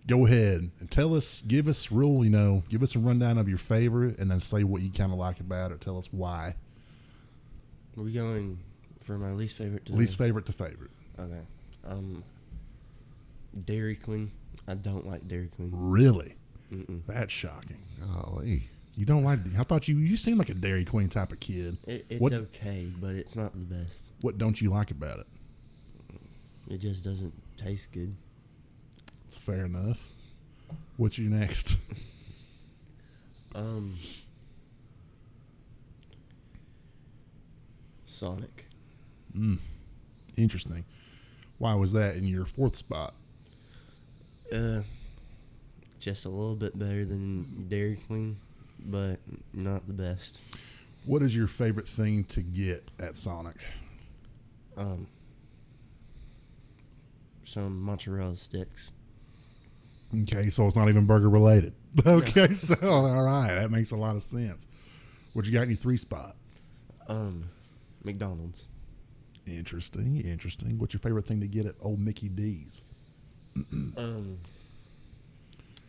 go ahead and tell us, give us a rundown of your favorite and then say what you kind of like about it. Tell us why. Are we going for my least favorite to Favorite to favorite. Okay. Dairy Queen. I don't like Dairy Queen. Really? Mm-mm. That's shocking. Golly. You don't like, I thought you seem like a Dairy Queen type of kid. It's okay, but it's not the best. What don't you like about it? It just doesn't taste good. It's fair enough. What's your next? Sonic. Interesting. Why was that in your 4th spot? Just a little bit better than Dairy Queen, but not the best. What is your favorite thing to get at Sonic? Some mozzarella sticks. Okay, so it's not even burger related. Okay, so all right, that makes a lot of sense. What you got in your 3 spot? McDonald's. Interesting. What's your favorite thing to get at Old Mickey D's?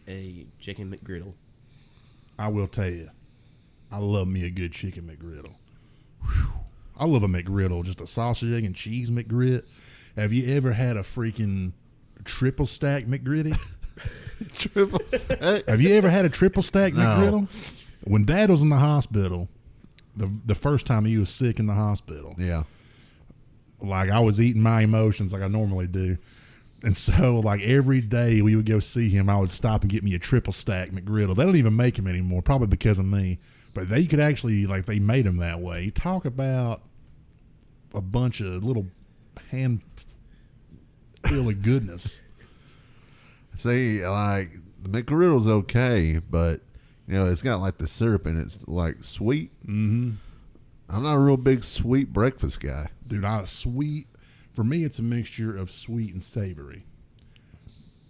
A chicken McGriddle. I will tell you, I love me a good chicken McGriddle. Whew. I love a McGriddle, just a sausage, egg, and cheese McGrit. Have you ever had a freaking triple stack McGritty? Triple stack? Have you ever had a triple stack No. McGriddle? When Dad was in the hospital, the first time he was sick in the hospital, Yeah. like I was eating my emotions like I normally do. And so, like, every day we would go see him, I would stop and get me a triple stack McGriddle. They don't even make them anymore, probably because of me. But they could actually, like, they made them that way. Talk about a bunch of little handful of goodness. See, like, the McGriddle's okay, but, it's got, like, the syrup and it's, like, sweet. Mm-hmm. I'm not a real big sweet breakfast guy. Dude, sweet For me, it's a mixture of sweet and savory.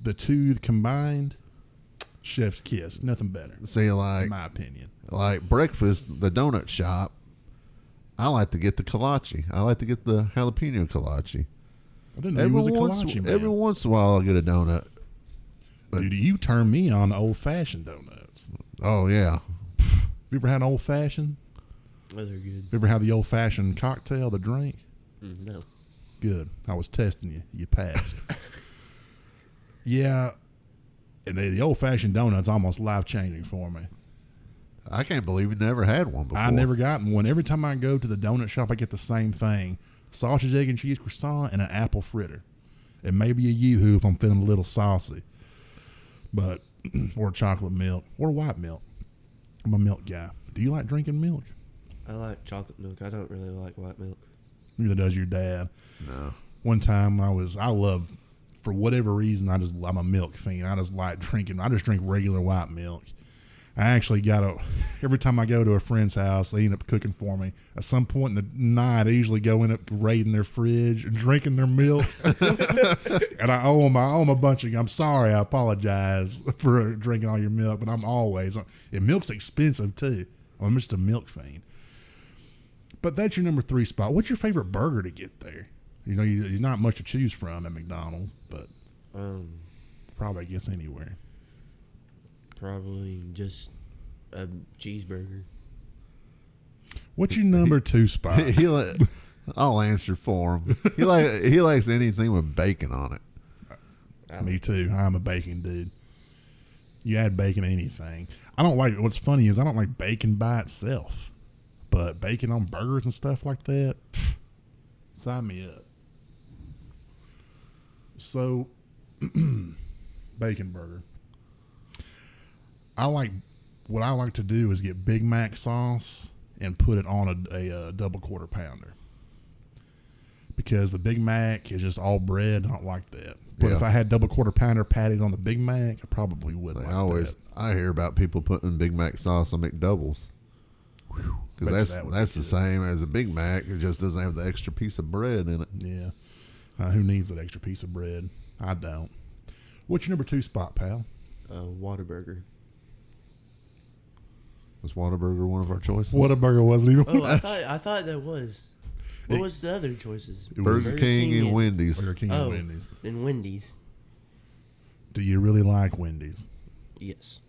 The two combined, chef's kiss. Nothing better, See, like in my opinion. like breakfast, the donut shop, I like to get the kolache. I like to get the jalapeno kolache. I didn't know he was a kolache man. Every once in a while, I'll get a donut. Dude, you turn me on to old-fashioned donuts. Oh, yeah. Have you ever had an old-fashioned? Those are good. You ever had the old-fashioned cocktail, the drink? No. Good. I was testing you. You passed. Yeah. And the old-fashioned donut's almost life-changing for me. I can't believe you never had one before. I never gotten one. Every time I go to the donut shop, I get the same thing. Sausage, egg, and cheese croissant and an apple fritter. And maybe a yoo-hoo if I'm feeling a little saucy. But, or chocolate milk, or white milk. I'm a milk guy. Do you like drinking milk? I like chocolate milk. I don't really like white milk. Neither does your dad. No. One time for whatever reason, I'm a milk fiend. I just drink regular white milk. I actually every time I go to a friend's house, they end up cooking for me. At some point in the night, I usually go in up raiding their fridge and drinking their milk. And I owe them a bunch I'm sorry, I apologize for drinking all your milk, but and milk's expensive too. I'm just a milk fiend. But that's your number 3 spot. What's your favorite burger to get there? You know, you're not much to choose from at McDonald's, but probably I guess anywhere. Probably just a cheeseburger. What's your number 2 spot? I'll answer for him. He likes anything with bacon on it. Me too. I'm a bacon dude. You add bacon to anything. What's funny is I don't like bacon by itself, but bacon on burgers and stuff like that, sign me up. So, bacon burger. What I like to do is get Big Mac sauce and put it on a double quarter pounder. Because the Big Mac is just all bread. I don't like that. But if I had double quarter pounder patties on the Big Mac, I probably would like that. I hear about people putting Big Mac sauce on McDoubles. Because that's the same as a Big Mac. It just doesn't have the extra piece of bread in it. Yeah. Who needs that extra piece of bread? I don't. What's your number 2 spot, pal? Whataburger. Was Whataburger one of our choices? Whataburger wasn't even. Oh, I thought that was. What was the other choices? Burger King and Wendy's. Burger King and Wendy's. Then Wendy's. Do you really like Wendy's? Yes.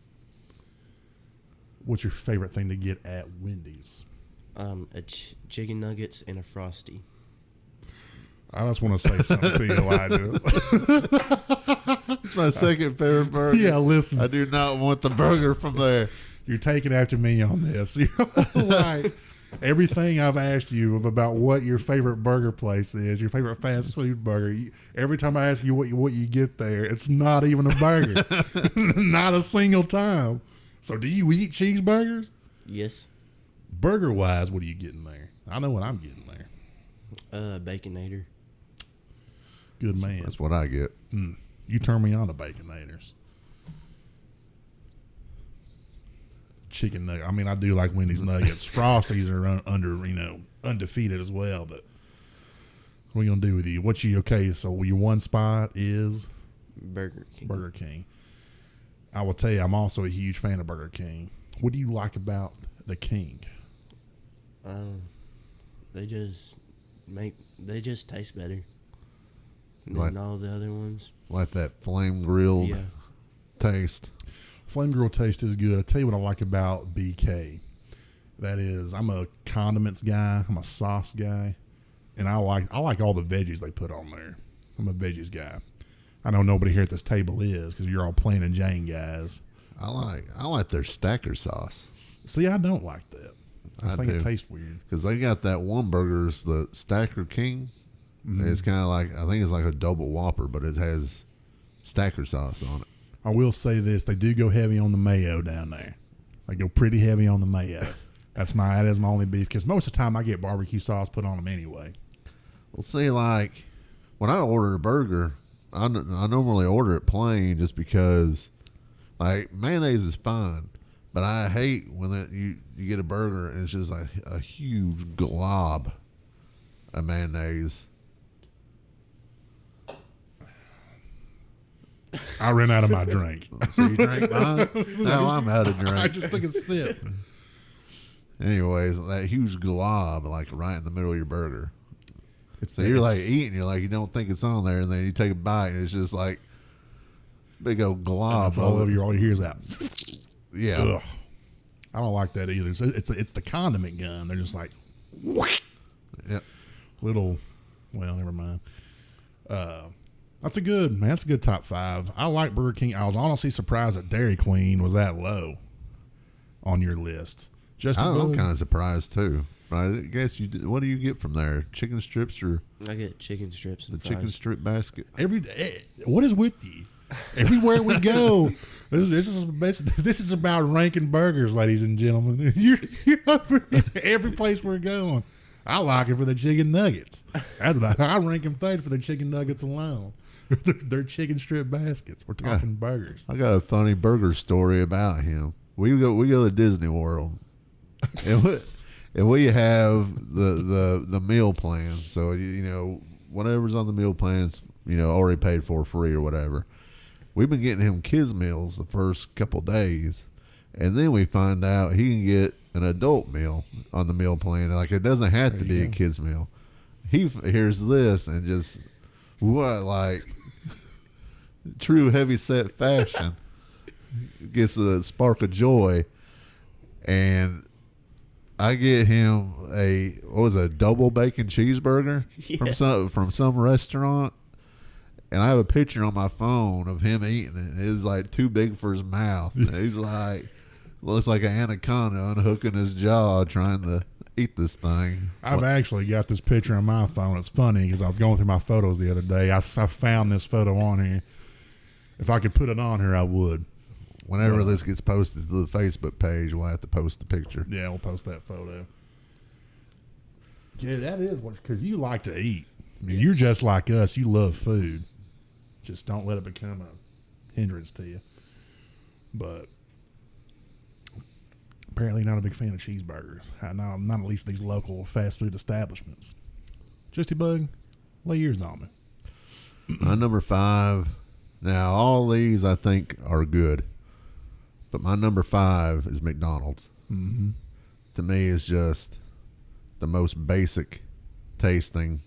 What's your favorite thing to get at Wendy's? Chicken nuggets and a Frosty. I just want to say something to you, Elijah. It's my second favorite burger. Yeah, listen. I do not want the burger from there. You're taking after me on this. Like everything I've asked you about what your favorite burger place is, your favorite fast food burger. Every time I ask you what you get there, it's not even a burger. Not a single time. So do you eat cheeseburgers? Yes. Burger wise, what are you getting there? I know what I'm getting there. Baconator. Good man. That's what I get. You turn me on to Baconators. Chicken nugget. I mean, I do like Wendy's nuggets. Frosties are undefeated as well. But what are you gonna do with you? So your 1 spot is Burger King. Burger King. I will tell you, I'm also a huge fan of Burger King. What do you like about the King? They just taste better than all the other ones. Like that flame grilled taste. Flame grilled taste is good. I tell you what I like about BK. That is, I'm a condiments guy. I'm a sauce guy, and I like all the veggies they put on there. I'm a veggies guy. I know nobody here at this table is because you're all plain and Jane guys. I like their stacker sauce. See, I don't like that. I think do. It tastes weird. Because they got that one burger, it's the Stacker King. Mm-hmm. It's kind of like, I think it's like a double Whopper, but it has stacker sauce on it. I will say this. They do go heavy on the mayo down there. They go pretty heavy on the mayo. That is my only beef. Because most of the time I get barbecue sauce put on them anyway. Well, see, like, when I order a burger, I normally order it plain just because, like, mayonnaise is fine. But I hate when you get a burger and it's just a huge glob of mayonnaise. I ran out of my drink. So you drank mine? Now I'm out of drink. I just took a sip. Anyways, that huge glob, like right in the middle of your burger. It's So you're like eating, you're like, you don't think it's on there, and then you take a bite, and it's just like big old glob. That's all you hear is that. Yeah. Ugh. I don't like that either. So it's the condiment gun. They're just like Yep. little. Well, never mind. That's a good top 5. I like Burger King. I was honestly surprised that Dairy Queen was that low on your list. I'm kind of surprised too. Right? I guess what do you get from there? Chicken strips or I get chicken strips and the fries. chicken strip basket? What is with you? Everywhere we go, this is about ranking burgers, ladies and gentlemen. You're over here, every place we're going. I like it for the chicken nuggets. I rank them third for the chicken nuggets alone. They're chicken strip baskets. We're talking burgers. I got a funny burger story about him. We go to Disney World, and we have the meal plan. So whatever's on the meal plans, already paid for free or whatever. We've been getting him kids meals the first couple days, and then we find out he can get an adult meal on the meal plan. Like, it doesn't have to be a kids meal. He hears this and just true Heavyset fashion gets a spark of joy, and I get him a double bacon cheeseburger from some restaurant. And I have a picture on my phone of him eating it. It's like too big for his mouth. And he's like, looks like an anaconda unhooking his jaw trying to eat this thing. I've actually got this picture on my phone. It's funny because I was going through my photos the other day. I found this photo on here. If I could put it on here, I would. Whenever this gets posted to the Facebook page, we'll have to post the picture. Yeah, we'll post that photo. Yeah, that is because you like to eat. I mean, you're just like us. You love food. Just don't let it become a hindrance to you. But apparently not a big fan of cheeseburgers. Not at least these local fast food establishments. Justy Bug, lay yours on me. My number 5. Now, all these I think are good. But my number 5 is McDonald's. Mm-hmm. To me, it's just the most basic tasting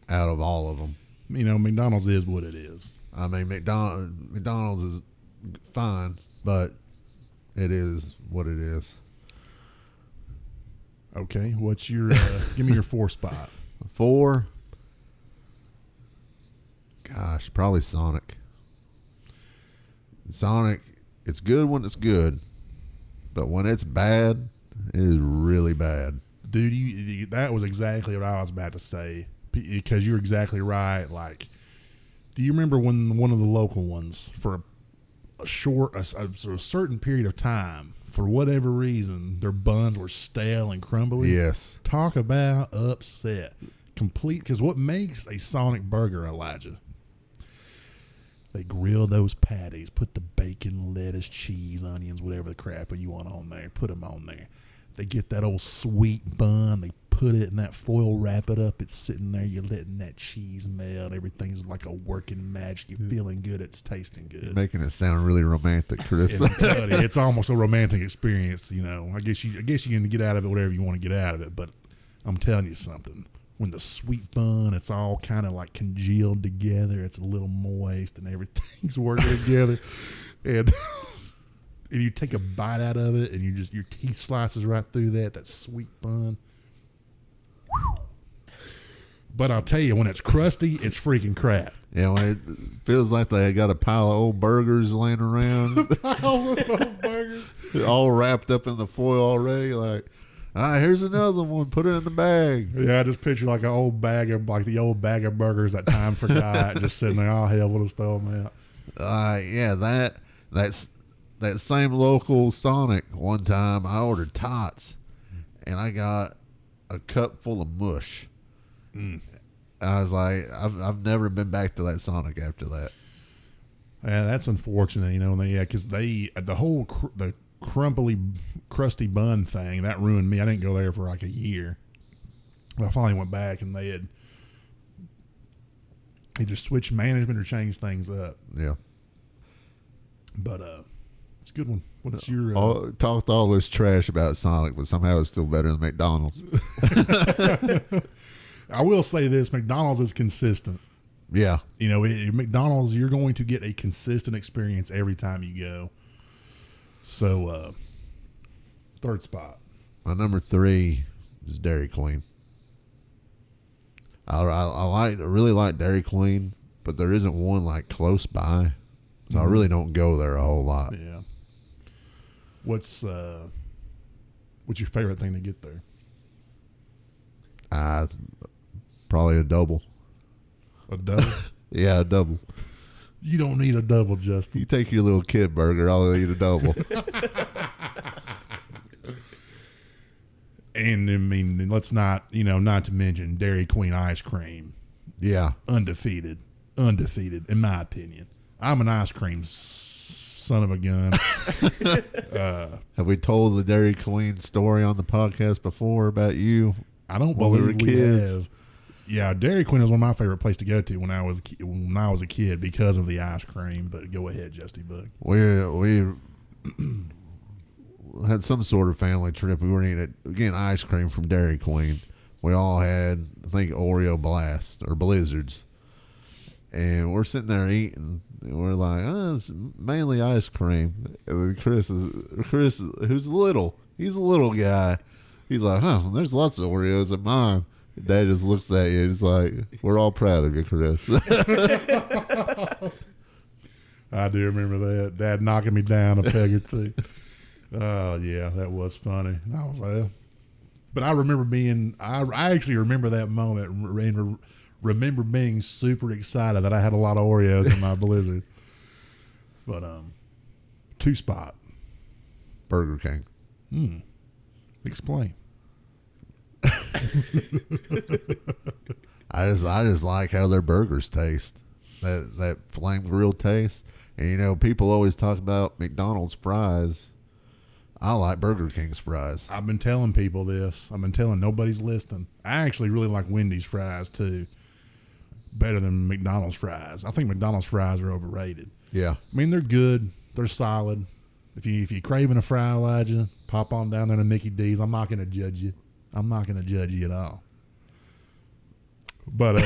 out of all of them. McDonald's is what it is. I mean, McDonald's is fine, but it is what it is. Okay, what's your give me your 4 spot? 4, gosh, probably Sonic. Sonic, it's good when it's good, but when it's bad, it is really bad. Dude, that was exactly what I was about to say. Because you're exactly right. Like, do you remember when one of the local ones, for a certain period of time, for whatever reason, their buns were stale and crumbly? Yes. Talk about upset. Because what makes a Sonic burger, Elijah? They grill those patties, put the bacon, lettuce, cheese, onions, whatever the crap you want on there, put them on there. They get that old sweet bun, they put it in that foil, wrap it up, it's sitting there, you're letting that cheese melt, everything's like a working magic, you're feeling good, it's tasting good. You're making it sound really romantic, Chris. It's almost a romantic experience, I guess you can get out of it whatever you want to get out of it, but I'm telling you something. When the sweet bun, it's all kind of like congealed together, it's a little moist and everything's working together. And you take a bite out of it and your teeth slices right through that sweet bun. But I'll tell you, when it's crusty, it's freaking crap. Yeah, when it feels like they got a pile of old burgers laying around. Pile of old burgers. All wrapped up in the foil already. Like, here's another one. Put it in the bag. Yeah, I just picture like the old bag of burgers that time forgot, just sitting there. Oh, hell, we'll just throw them out. Yeah, that same local Sonic, one time I ordered tots, and I got a cup full of mush. I was like, I've never been back to that Sonic after that. Yeah, that's unfortunate, because the crumbly, crusty bun thing, that ruined me. I didn't go there for like a year. But I finally went back, and they either switch management or change things up. Yeah. But it's a good one. What's your talked all this trash about Sonic, but somehow it's still better than McDonald's. I will say this: McDonald's is consistent. Yeah. You know, McDonald's, you're going to get a consistent experience every time you go. So, third spot. My number 3 is Dairy Queen. I really like Dairy Queen, but there isn't one like close by, so I really don't go there a whole lot. Yeah. What's your favorite thing to get there? Probably a double. A double? Yeah, a double. You don't need a double, Justin. You take your little kid burger, I'll eat a double. And I mean, let's not to mention Dairy Queen ice cream. Yeah. Undefeated, in my opinion. I'm an ice cream son of a gun. Have we told the Dairy Queen story on the podcast before about you? I don't when believe we were kids. have. Yeah, Dairy Queen was one of my favorite places to go to when I was a kid because of the ice cream. But go ahead, Justy Bug. We had some sort of family trip. We were getting ice cream from Dairy Queen. We all had, I think, Oreo Blast or Blizzards. And we're sitting there eating. And we're like, it's mainly ice cream. And Chris, who's little. He's a little guy. He's like, there's lots of Oreos in mine. And Dad just looks at you. He's like, we're all proud of you, Chris. I do remember that. Dad knocking me down a peg or two. Oh, yeah, that was funny. And I was like, but I remember I actually remember that moment and remember being super excited that I had a lot of Oreos in my Blizzard. But, 2 spot. Burger King. Explain. I just like how their burgers taste. That flame grill taste. And, people always talk about McDonald's fries. I like Burger King's fries. I've been telling people this. I've been telling nobody's listening. I actually really like Wendy's fries too. Better than McDonald's fries. I think McDonald's fries are overrated. Yeah. I mean, they're good. They're solid. If you're craving a fry, Elijah, pop on down there to Mickey D's. I'm not going to judge you. I'm not going to judge you at all. But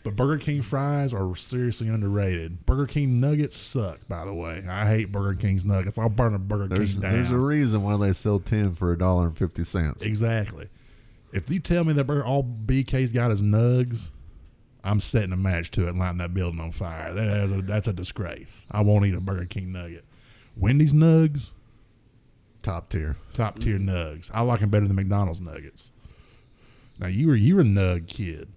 but Burger King fries are seriously underrated. Burger King nuggets suck, by the way. I hate Burger King's nuggets. I'll burn a Burger King down. There's a reason why they sell 10 for $1.50. Exactly. If you tell me that all BK's got is nugs, I'm setting a match to it and lighting that building on fire. That's a disgrace. I won't eat a Burger King nugget. Wendy's nugs, top tier nugs. I like them better than McDonald's nuggets. Now you're a nug kid.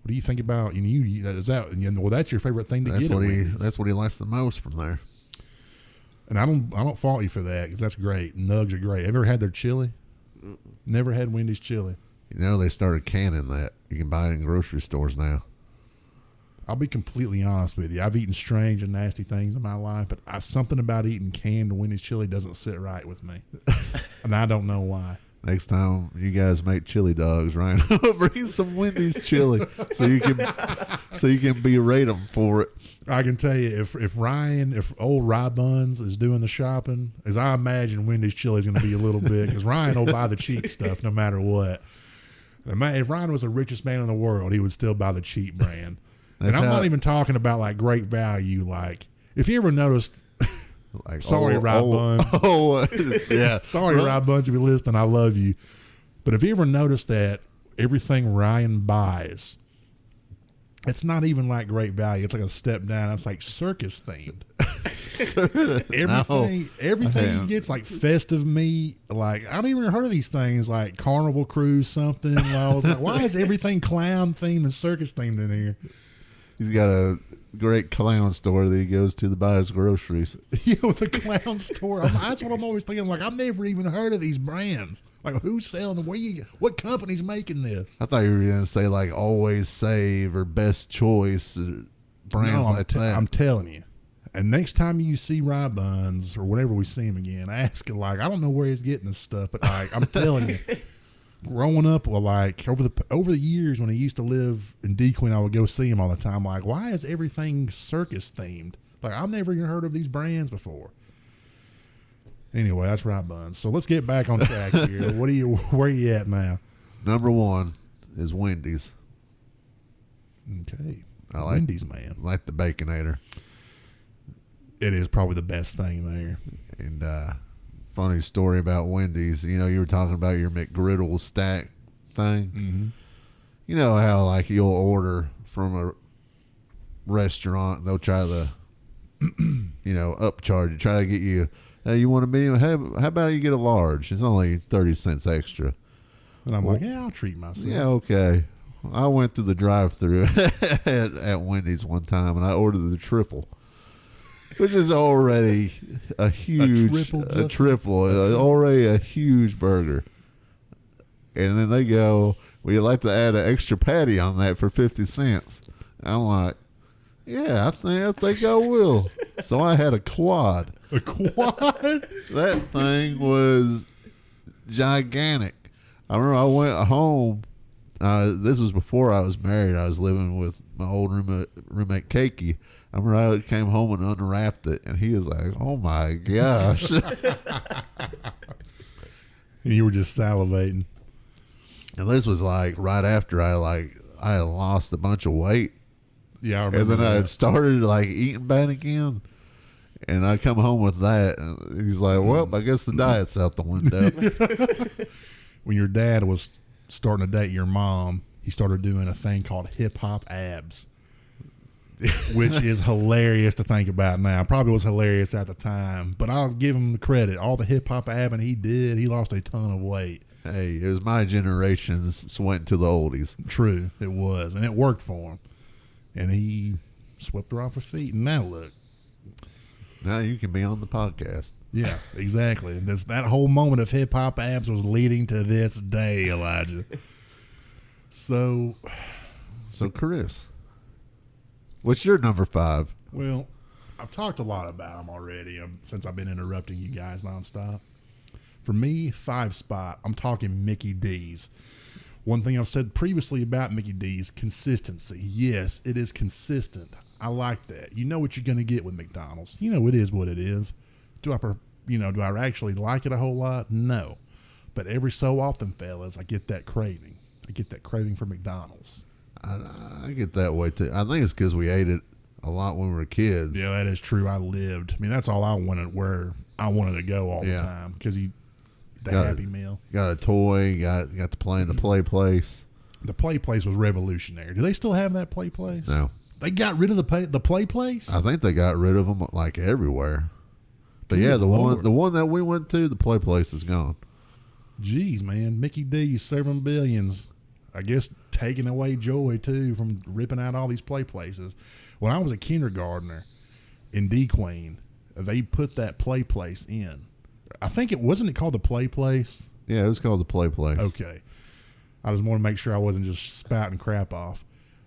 What do you think about that's your favorite thing to get? That's what he likes the most from there. And I don't fault you for that because that's great. Nugs are great. Have you ever had their chili? Never had Wendy's chili. They started canning that. You can buy it in grocery stores now. I'll be completely honest with you. I've eaten strange and nasty things in my life, but something about eating canned Wendy's chili doesn't sit right with me. And I don't know why. Next time you guys make chili dogs, Ryan, bring some Wendy's chili so you can berate them for it. I can tell you, if old Rye Buns is doing the shopping, as I imagine Wendy's chili is going to be a little bit, because Ryan will buy the cheap stuff no matter what. If Ryan was the richest man in the world, he would still buy the cheap brand. And I'm not even talking about like great value. Like if you ever noticed. Like, sorry, Rye Buns. Yeah. Sorry, Rye Buns, if you're listening, I love you. But have you ever noticed that everything Ryan buys, it's not even like great value. It's like a step down. It's like circus themed. Everything he gets like festive meat. Like I don't even heard of these things like Carnival Cruise something. I was like, why is everything clown themed and circus themed in here? He's got a great clown store that he goes to buy his groceries. Yeah, with a clown store. That's what I'm always thinking. Like, I've never even heard of these brands. Like, who's selling them? What company's making this? I thought you were going to say, like, Always Save or Best Choice or brands like that. I'm telling you. And next time you see Rye Buns or whenever we see him again, ask him, like, I don't know where he's getting this stuff, but like, I'm telling you, growing up, well, like over the years when he used to live in DeQueen, I would go see him all the time. Like, why is everything circus themed? Like, I've never even heard of these brands before. Anyway, that's right, Buns. So let's get back on track here. Where you at now? Number 1 is Wendy's. Okay. I like Wendy's, man. like the Baconator. It is probably the best thing there. And funny story about Wendy's. You know, you were talking about your McGriddle stack thing. Mm-hmm. You know how like you'll order from a restaurant, they'll try to, upcharge you, try to get you. Hey, you want a medium? How about you get a large? It's only 30 cents extra. And I'm like, yeah, I'll treat myself. Yeah, okay. I went through the drive-thru at Wendy's one time, and I ordered the triple, which is already a huge already a huge burger. And then they go, "Well, you'd like to add an extra patty on that for 50 cents?" I'm like, "Yeah, I think I will." So I had a quad. A quad? That thing was gigantic. I remember I went home. This was before I was married. I was living with my old roommate Keiki. I remember I came home and unwrapped it, and he was like, "Oh my gosh!" And you were just salivating. And this was like right after I had lost a bunch of weight. Yeah, I remember. And then I had started like eating bad again. And I come home with that, and he's like, "Well, I guess the diet's out the window." When your dad was starting to date your mom, he started doing a thing called hip hop abs, which is hilarious to think about now. Probably was hilarious at the time, but I'll give him the credit. All the hip hop abbing he did, he lost a ton of weight. Hey, it was my generation's went to the oldies. True, it was, and it worked for him. And he swept her off her feet, and now look. Now you can be on the podcast. Yeah, exactly. That whole moment of hip hop abs was leading to this day, Elijah. So Chris, what's your number 5? Well, I've talked a lot about them already since I've been interrupting you guys nonstop. For me, 5 spot, I'm talking Mickey D's. One thing I've said previously about Mickey D's, consistency. Yes, it is consistent. I like that. You know what you're going to get with McDonald's. You know it is what it is. Do I actually like it a whole lot? No. But every so often, fellas, I get that craving. I get that craving for McDonald's. I get that way too. I think it's because we ate it a lot when we were kids. Yeah, that is true. I lived. I mean, that's all I wanted, where I wanted to go all the time, because the Happy Meal. Got a toy. Got to play in the play place. The play place was revolutionary. Do they still have that play place? No. They got rid of the play place? I think they got rid of them like everywhere. But Good yeah, the Lord. one that we went to, the play place is gone. Jeez, man. Mickey D's serving billions. I guess taking away joy, too, from ripping out all these play places. When I was a kindergartner in DeQueen, they put that play place in. I think wasn't it called the play place? Yeah, it was called the play place. Okay. I just want to make sure I wasn't just spouting crap off.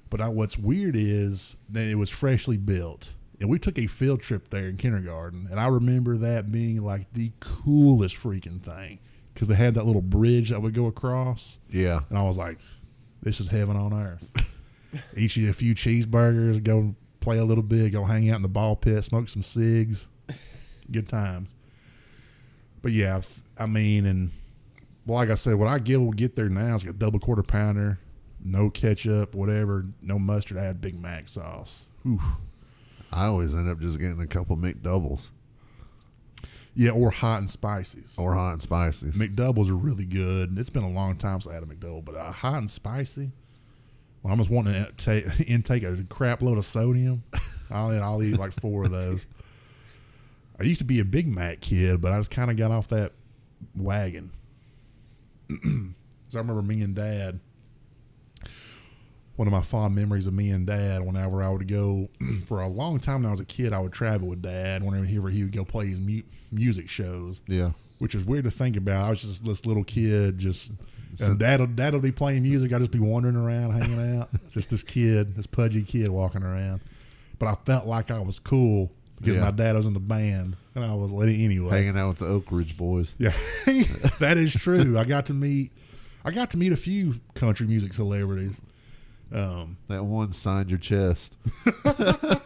But what's weird is that it was freshly built. And we took a field trip there in kindergarten. And I remember that being like the coolest freaking thing. Because they had that little bridge that would go across. Yeah. And I was like, this is heaven on earth. Eat you a few cheeseburgers, go play a little bit, go hang out in the ball pit, smoke some cigs. Good times. But yeah, I mean, and like I said, what I will get there now is like a double quarter pounder, no ketchup, whatever, no mustard. I had Big Mac sauce. Oof. I always end up just getting a couple McDoubles. Yeah, or hot and spices. McDoubles are really good. It's been a long time since I had a McDouble, but hot and spicy. When I'm just wanting to intake a crap load of sodium, I'll eat like 4 of those. I used to be a Big Mac kid, but I just kind of got off that wagon. So I remember me and Dad, one of my fond memories of me and Dad, whenever I would go, for a long time when I was a kid, I would travel with Dad whenever he would go play his music shows. Yeah. Which is weird to think about. I was just this little kid, and Dad would be playing music. I'd just be wandering around, hanging out. Just this pudgy kid walking around. But I felt like I was cool because my dad was in the band, and I was anyway. Hanging out with the Oak Ridge boys. Yeah, that is true. I got to meet I got to meet a few country music celebrities. That one signed your chest. The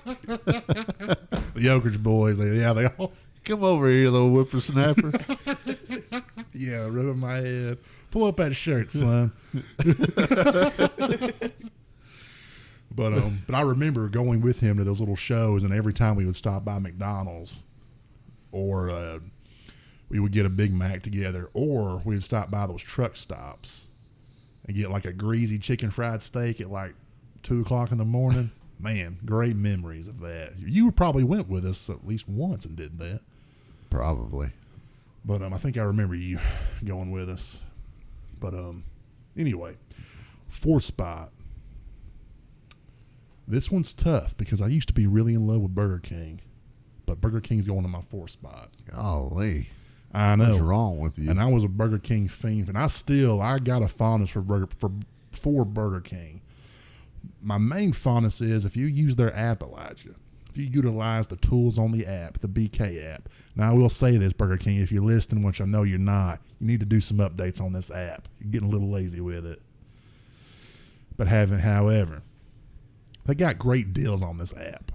Yoker's boys, they all, Come over here, little whippersnapper. yeah, rubbing my head. Pull up that shirt, son. But I remember going with him to those little shows, and every time we would stop by McDonald's, or we would get a Big Mac together, or we would stop by those truck stops and get like a greasy chicken fried steak at like 2:00 in the morning. Man, great memories of that. You probably went with us at least once and did that. Probably. But I think I remember you going with us. But anyway, fourth spot. This one's tough because I used to be really in love with Burger King, but Burger King's going to my fourth spot. Golly. I know. What's wrong with you? And I was a Burger King fiend, and I got a fondness for Burger King. My main fondness is if you use their app, Elijah. If you utilize the tools on the app, the BK app. Now, I will say this, Burger King, if you're listening, which I know you're not, you need to do some updates on this app. You're getting a little lazy with it. But however, they got great deals on this app.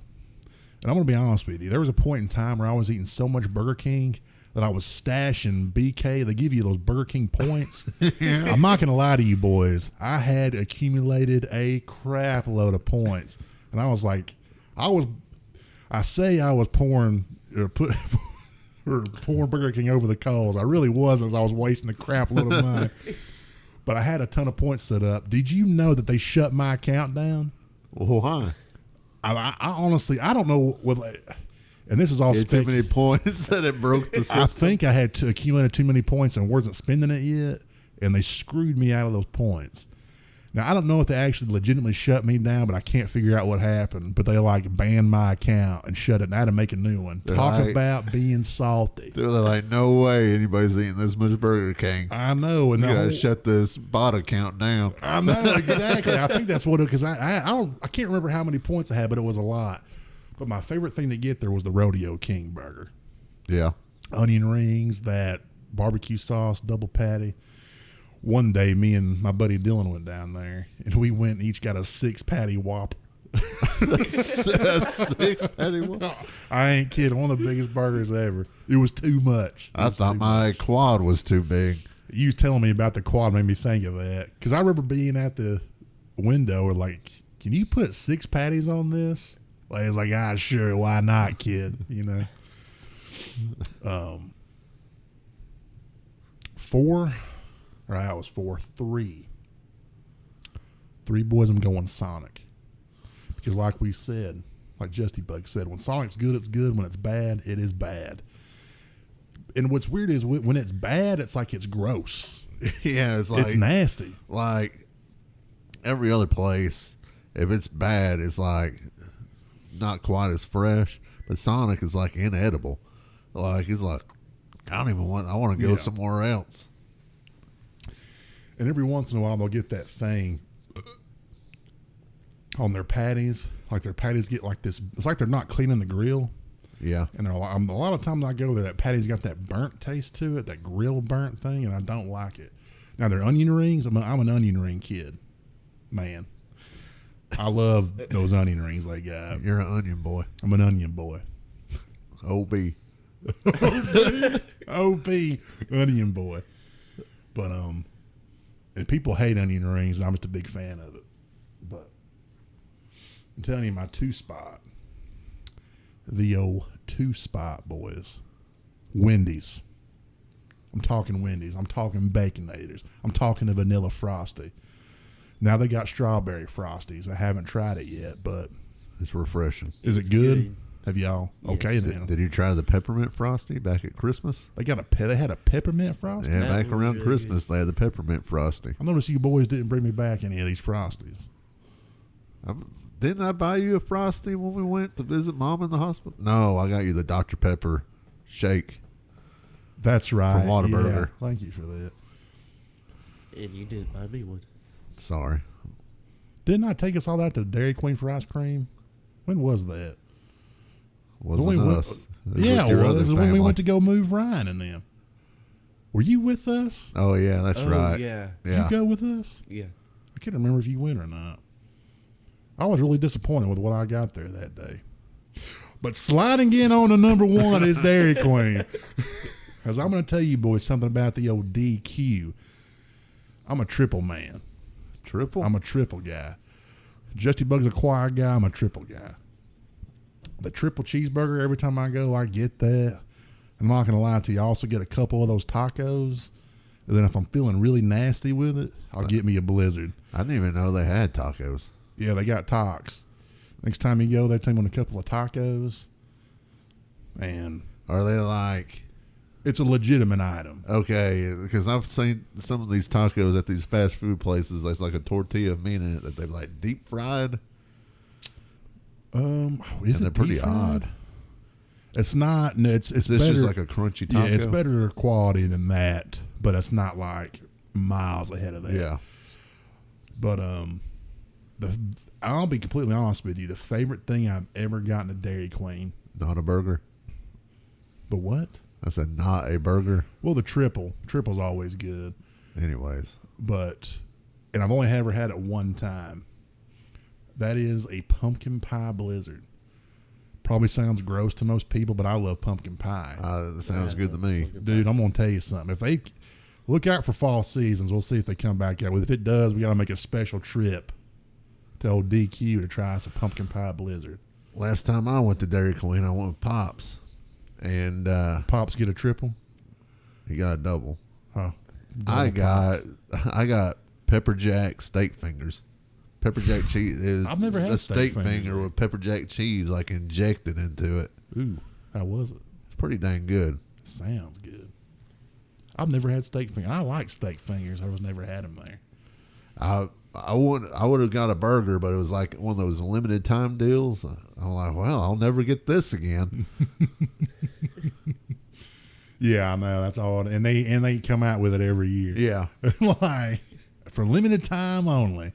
And I'm going to be honest with you. There was a point in time where I was eating so much Burger King that I was stashing BK. They give you those Burger King points. Yeah. I'm not going to lie to you boys. I had accumulated a crap load of points. And I was like, I was pouring Burger King over the coals. I really was, as I was wasting a crap load of money. But I had a ton of points set up. Did you know that they shut my account down? Well, why? I honestly, I don't know what. And this is all too many points that it broke the system. I think I had accumulated too many points and wasn't spending it yet, and they screwed me out of those points. Now, I don't know if they actually legitimately shut me down, but I can't figure out what happened. But they like banned my account and shut it, and I had to make a new one. Talk about being salty. They're like, no way anybody's eating this much Burger King. I know. And you got to shut this bot account down. I know, exactly. I think that's what it, because I can't remember how many points I had, but it was a lot. But my favorite thing to get there was the Rodeo King burger. Yeah. Onion rings, that barbecue sauce, double patty. One day, me and my buddy Dylan went down there, and we went and each got a 6-patty Whopper. A 6-patty Whopper? I ain't kidding. One of the biggest burgers ever. It was too much. I thought my quad was too big. You was telling me about the quad made me think of that. Because I remember being at the window or like, can you put 6 patties on this? Like, it's like, sure, why not, kid? You know? 4. Right, I was 4. 3. 3 boys, I'm going Sonic. Because like we said, like Justy Bug said, when Sonic's good, it's good. When it's bad, it is bad. And what's weird is when it's bad, it's like it's gross. Yeah, it's nasty. Like every other place, if it's bad, it's like not quite as fresh. But Sonic is like inedible. Like he's like, I want to go somewhere else. And every once in a while, they'll get that thing on their patties. Like their patties get like this. It's like they're not cleaning the grill. Yeah. And a lot of times I go there, that patty's got that burnt taste to it, that grill burnt thing, and I don't like it. Now, their onion rings, I'm an onion ring kid. Man. I love those onion rings they got. You're an onion boy. I'm an onion boy. OB. OB, onion boy. But, and people hate onion rings, and I'm just a big fan of it. But I'm telling you, my 2 spot, the old 2 spot, boys. Wendy's. I'm talking Wendy's. I'm talking Baconators. I'm talking a vanilla Frosty. Now they got strawberry Frosties. I haven't tried it yet, but it's refreshing. Is it good? Have y'all? Yes. Okay, then. Did you try the peppermint Frosty back at Christmas? They had a peppermint Frosty? Yeah, back around really Christmas, they had the peppermint Frosty. I noticed you boys didn't bring me back any of these Frosties. Didn't I buy you a Frosty when we went to visit Mom in the hospital? No, I got you the Dr. Pepper shake. That's right. From Whataburger. Yeah, thank you for that. And you didn't buy me one. Sorry. Didn't I take us all out to Dairy Queen for ice cream? When was that? Wasn't us. Yeah, it was when we went to go move Ryan and them. Were you with us? Oh yeah, that's right. Yeah. Did you go with us? Yeah. I can't remember if you went or not. I was really disappointed with what I got there that day. But sliding in on to number one is Dairy Queen. Because I'm going to tell you boys something about the old DQ. I'm a triple man. Triple? I'm a triple guy. Justy Bug's a quiet guy. I'm a triple guy. The triple cheeseburger, every time I go, I get that. I'm not going to lie to you. I also get a couple of those tacos. And then if I'm feeling really nasty with it, I'll get me a Blizzard. I didn't even know they had tacos. Yeah, they got talks. Next time you go, they take on a couple of tacos. And Are they like... it's a legitimate item. Okay, because I've seen some of these tacos at these fast food places. There's like a tortilla of meat in it that they've like deep fried. And they're pretty odd. It's not. It's This better. just like a crunchy taco. Yeah, it's better quality than that, but it's not like miles ahead of that. Yeah. But I'll be completely honest with you. The favorite thing I've ever gotten at Dairy Queen. Not a burger. The what? I said not a burger. Well, the triple. Triple's always good. Anyways. And I've only ever had it one time. That is a pumpkin pie Blizzard. Probably sounds gross to most people, but I love pumpkin pie. That sounds good to me. Dude, I'm going to tell you something. If they look out for fall seasons, we'll see if they come back out with. If it does, we got to make a special trip to old DQ to try some pumpkin pie Blizzard. Last time I went to Dairy Queen, I went with Pops. And Pops get a triple? he got a double. Huh. I got pepper jack steak fingers. Pepper jack cheese is I've never had a steak steak fingers. finger with pepper jack cheese like injected into it. Ooh, how was it? It's pretty dang good. Sounds good. I've never had steak fingers. I like steak fingers. I was never had them there. I would have got a burger, but it was like one of those limited time deals. I'm like, well, I'll never get this again. Yeah, I know. That's all. And they come out with it every year. Yeah. Like, for limited time only.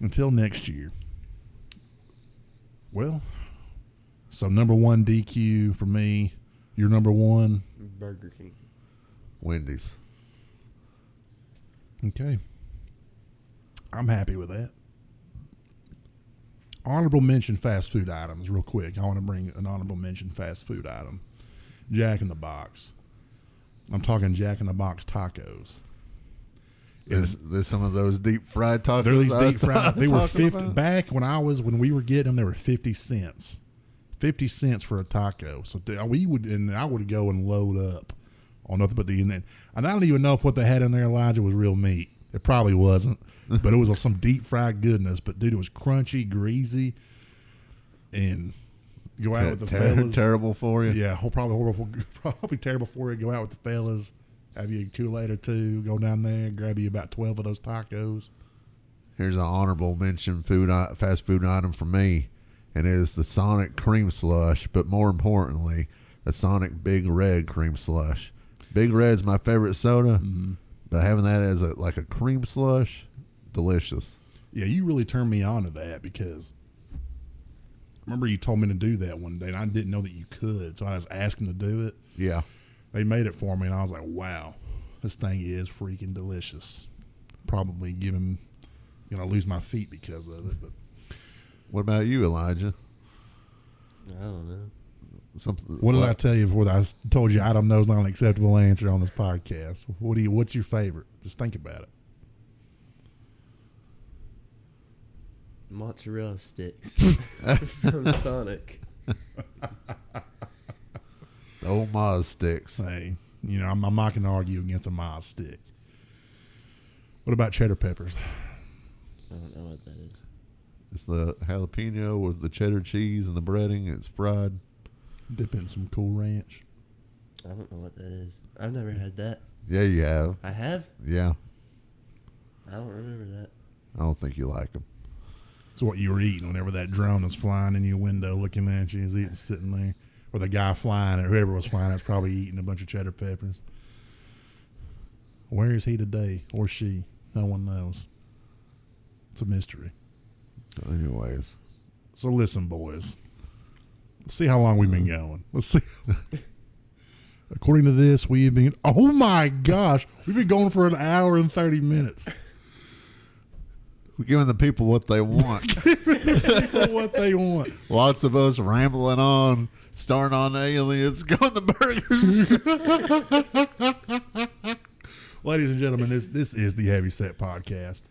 Until next year. Well, so number one DQ for me. Your number one? Burger King. Wendy's. Okay. I'm happy with that. Honorable mention fast food items real quick. I want to bring an honorable mention fast food item. Jack in the Box. I'm talking Jack in the Box tacos. There's some of those deep fried tacos. They're these I was deep fried. They were talking 50 about. back when we were getting them. They were 50 cents. 50 cents for a taco. So I would go and load up on nothing but and I don't even know if what they had in there, Elijah, was real meat. It probably wasn't, but it was some deep fried goodness. But dude, it was crunchy, greasy, and go out with the fellas. Terrible for you. Yeah, probably horrible. Probably terrible for you. Go out with the fellas. Have you a Kool-Aid or two, go down there, grab you about 12 of those tacos. Here's an honorable mention fast food item for me, and it is the Sonic Cream Slush, but more importantly, a Sonic Big Red Cream Slush. Big Red's my favorite soda, but having that as a cream slush, delicious. Yeah, you really turned me on to that because I remember you told me to do that one day, and I didn't know that you could, so I was asking to do it. Yeah. They made it for me, and I was like, wow, this thing is freaking delicious. Probably lose my feet because of it. But What about you, Elijah? I don't know. what did I tell you before I told you I don't know is not an acceptable answer on this podcast? What's your favorite? Just think about it. Mozzarella sticks from Sonic. Old Maz sticks. Hey, I'm not going to argue against a Maz stick. What about cheddar peppers? I don't know what that is. It's the jalapeno with the cheddar cheese and the breading. It's fried. Dip in some Cool Ranch. I don't know what that is. I've never had that. Yeah, you have. I have? Yeah. I don't remember that. I don't think you like them. It's what you were eating whenever that drone was flying in your window looking at you. He's eating sitting there. Or the guy flying it, whoever was flying it, was probably eating a bunch of cheddar peppers. Where is he today? Or she? No one knows. It's a mystery. So anyways. So listen, boys. Let's see how long we've been going. Let's see. According to this, we've been, oh my gosh, we've been going for an hour and 30 minutes. We're giving the people what they want. What they want. Lots of us rambling on, starting on aliens, going to burgers. Ladies and gentlemen, this is the Heavyset Podcast.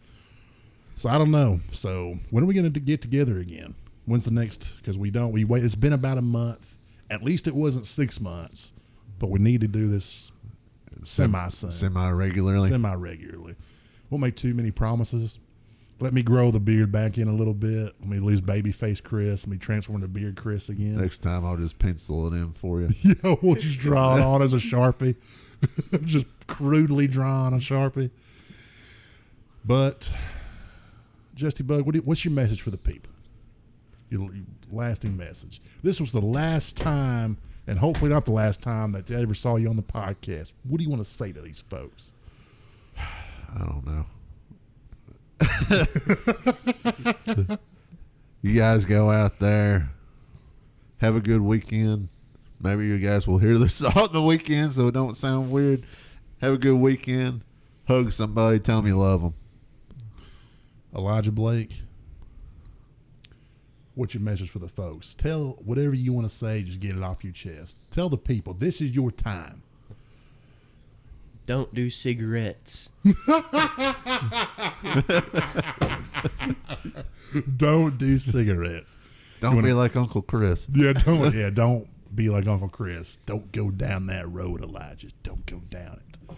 So I don't know. So when are we going to get together again? When's the next? Because we wait. It's been about a month. At least it wasn't 6 months. But we need to do this semi-regularly. Semi-regularly. Won't make too many promises. Let me grow the beard back in a little bit. Let me lose baby face Chris. Let me transform into beard Chris again. Next time I'll just pencil it in for you. Yeah, we'll just draw it on as a Sharpie. Just crudely draw on a Sharpie. But, Justy Bug, what's your message for the people? Your lasting message. This was the last time, and hopefully not the last time, that they ever saw you on the podcast. What do you want to say to these folks? I don't know. You guys go out there, have a good weekend. Maybe you guys will hear this on the weekend, so it don't sound weird. Have a good weekend. Hug somebody. Tell them you love them. Elijah Blake, what's your message for the folks? Tell whatever you want to say. Just get it off your chest. Tell the people this is your time. Don't do cigarettes. Don't do cigarettes. Don't be like Uncle Chris. Don't be like Uncle Chris. Don't go down that road, Elijah. Don't go down it.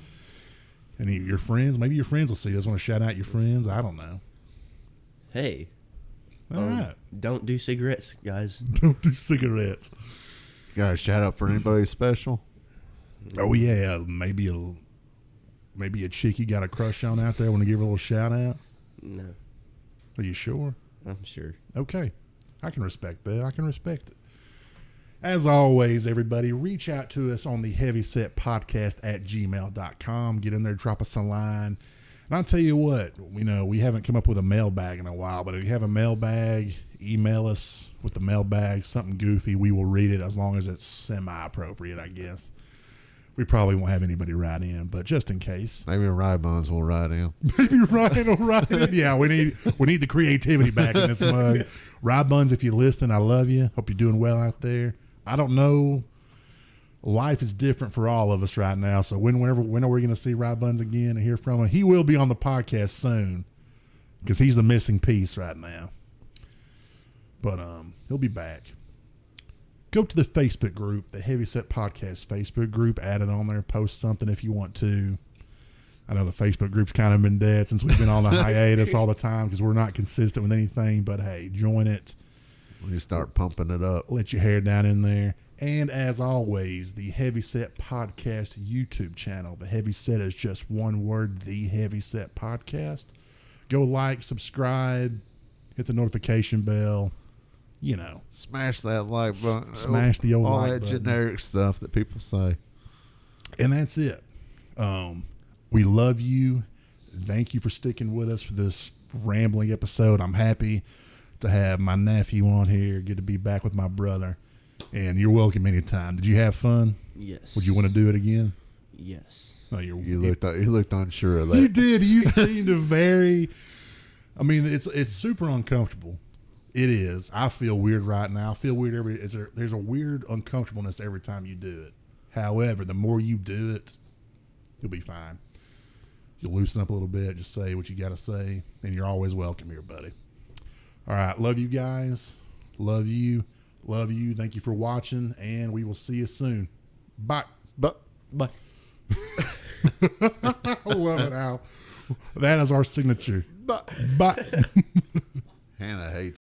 And your friends, maybe your friends will see this. Want to shout out your friends? I don't know. Hey. All right. Don't do cigarettes, guys. Don't do cigarettes. Got a shout out for anybody special? Oh yeah, maybe a chick you got a crush on out there. Want to give her a little shout out? No. Are you sure? I'm sure. Okay. I can respect that. I can respect it. As always, everybody, reach out to us on the Heavyset Podcast at gmail.com. Get in there, drop us a line. And I'll tell you what, we haven't come up with a mailbag in a while, but if you have a mailbag, email us with the mailbag, something goofy. We will read it as long as it's semi-appropriate, I guess. We probably won't have anybody write in, but just in case. Maybe Rye Buns will write in. Maybe Ryan will write in. Yeah, we need the creativity back in this mug. Rye Buns, if you listen, I love you. Hope you're doing well out there. I don't know. Life is different for all of us right now. So when are we going to see Rye Buns again and hear from him? He will be on the podcast soon because he's the missing piece right now. But he'll be back. Go to the Facebook group, the Heavyset Podcast Facebook group. Add it on there. Post something if you want to. I know the Facebook group's kind of been dead since we've been on the hiatus all the time because we're not consistent with anything. But, hey, join it. When you start pumping it up. Let your hair down in there. And, as always, the Heavyset Podcast YouTube channel. The Heavyset is just one word, the Heavyset Podcast. Go like, subscribe, hit the notification bell. Smash that like button. Smash the old all like that button. generic stuff that people say. And that's it. We love you. Thank you for sticking with us for this rambling episode. I'm happy to have my nephew on here. Good to be back with my brother. And you're welcome anytime. Did you have fun? Yes. Would you want to do it again? Yes. Oh, You looked unsure of that. You did. You seemed it's super uncomfortable. It is. I feel weird right now. I feel weird there's a weird uncomfortableness every time you do it. However, the more you do it, you'll be fine. You'll loosen up a little bit. Just say what you got to say. And you're always welcome here, buddy. All right. Love you guys. Love you. Love you. Thank you for watching. And we will see you soon. Bye. Bye. I love it, Al. That is our signature. Bye. Hannah hates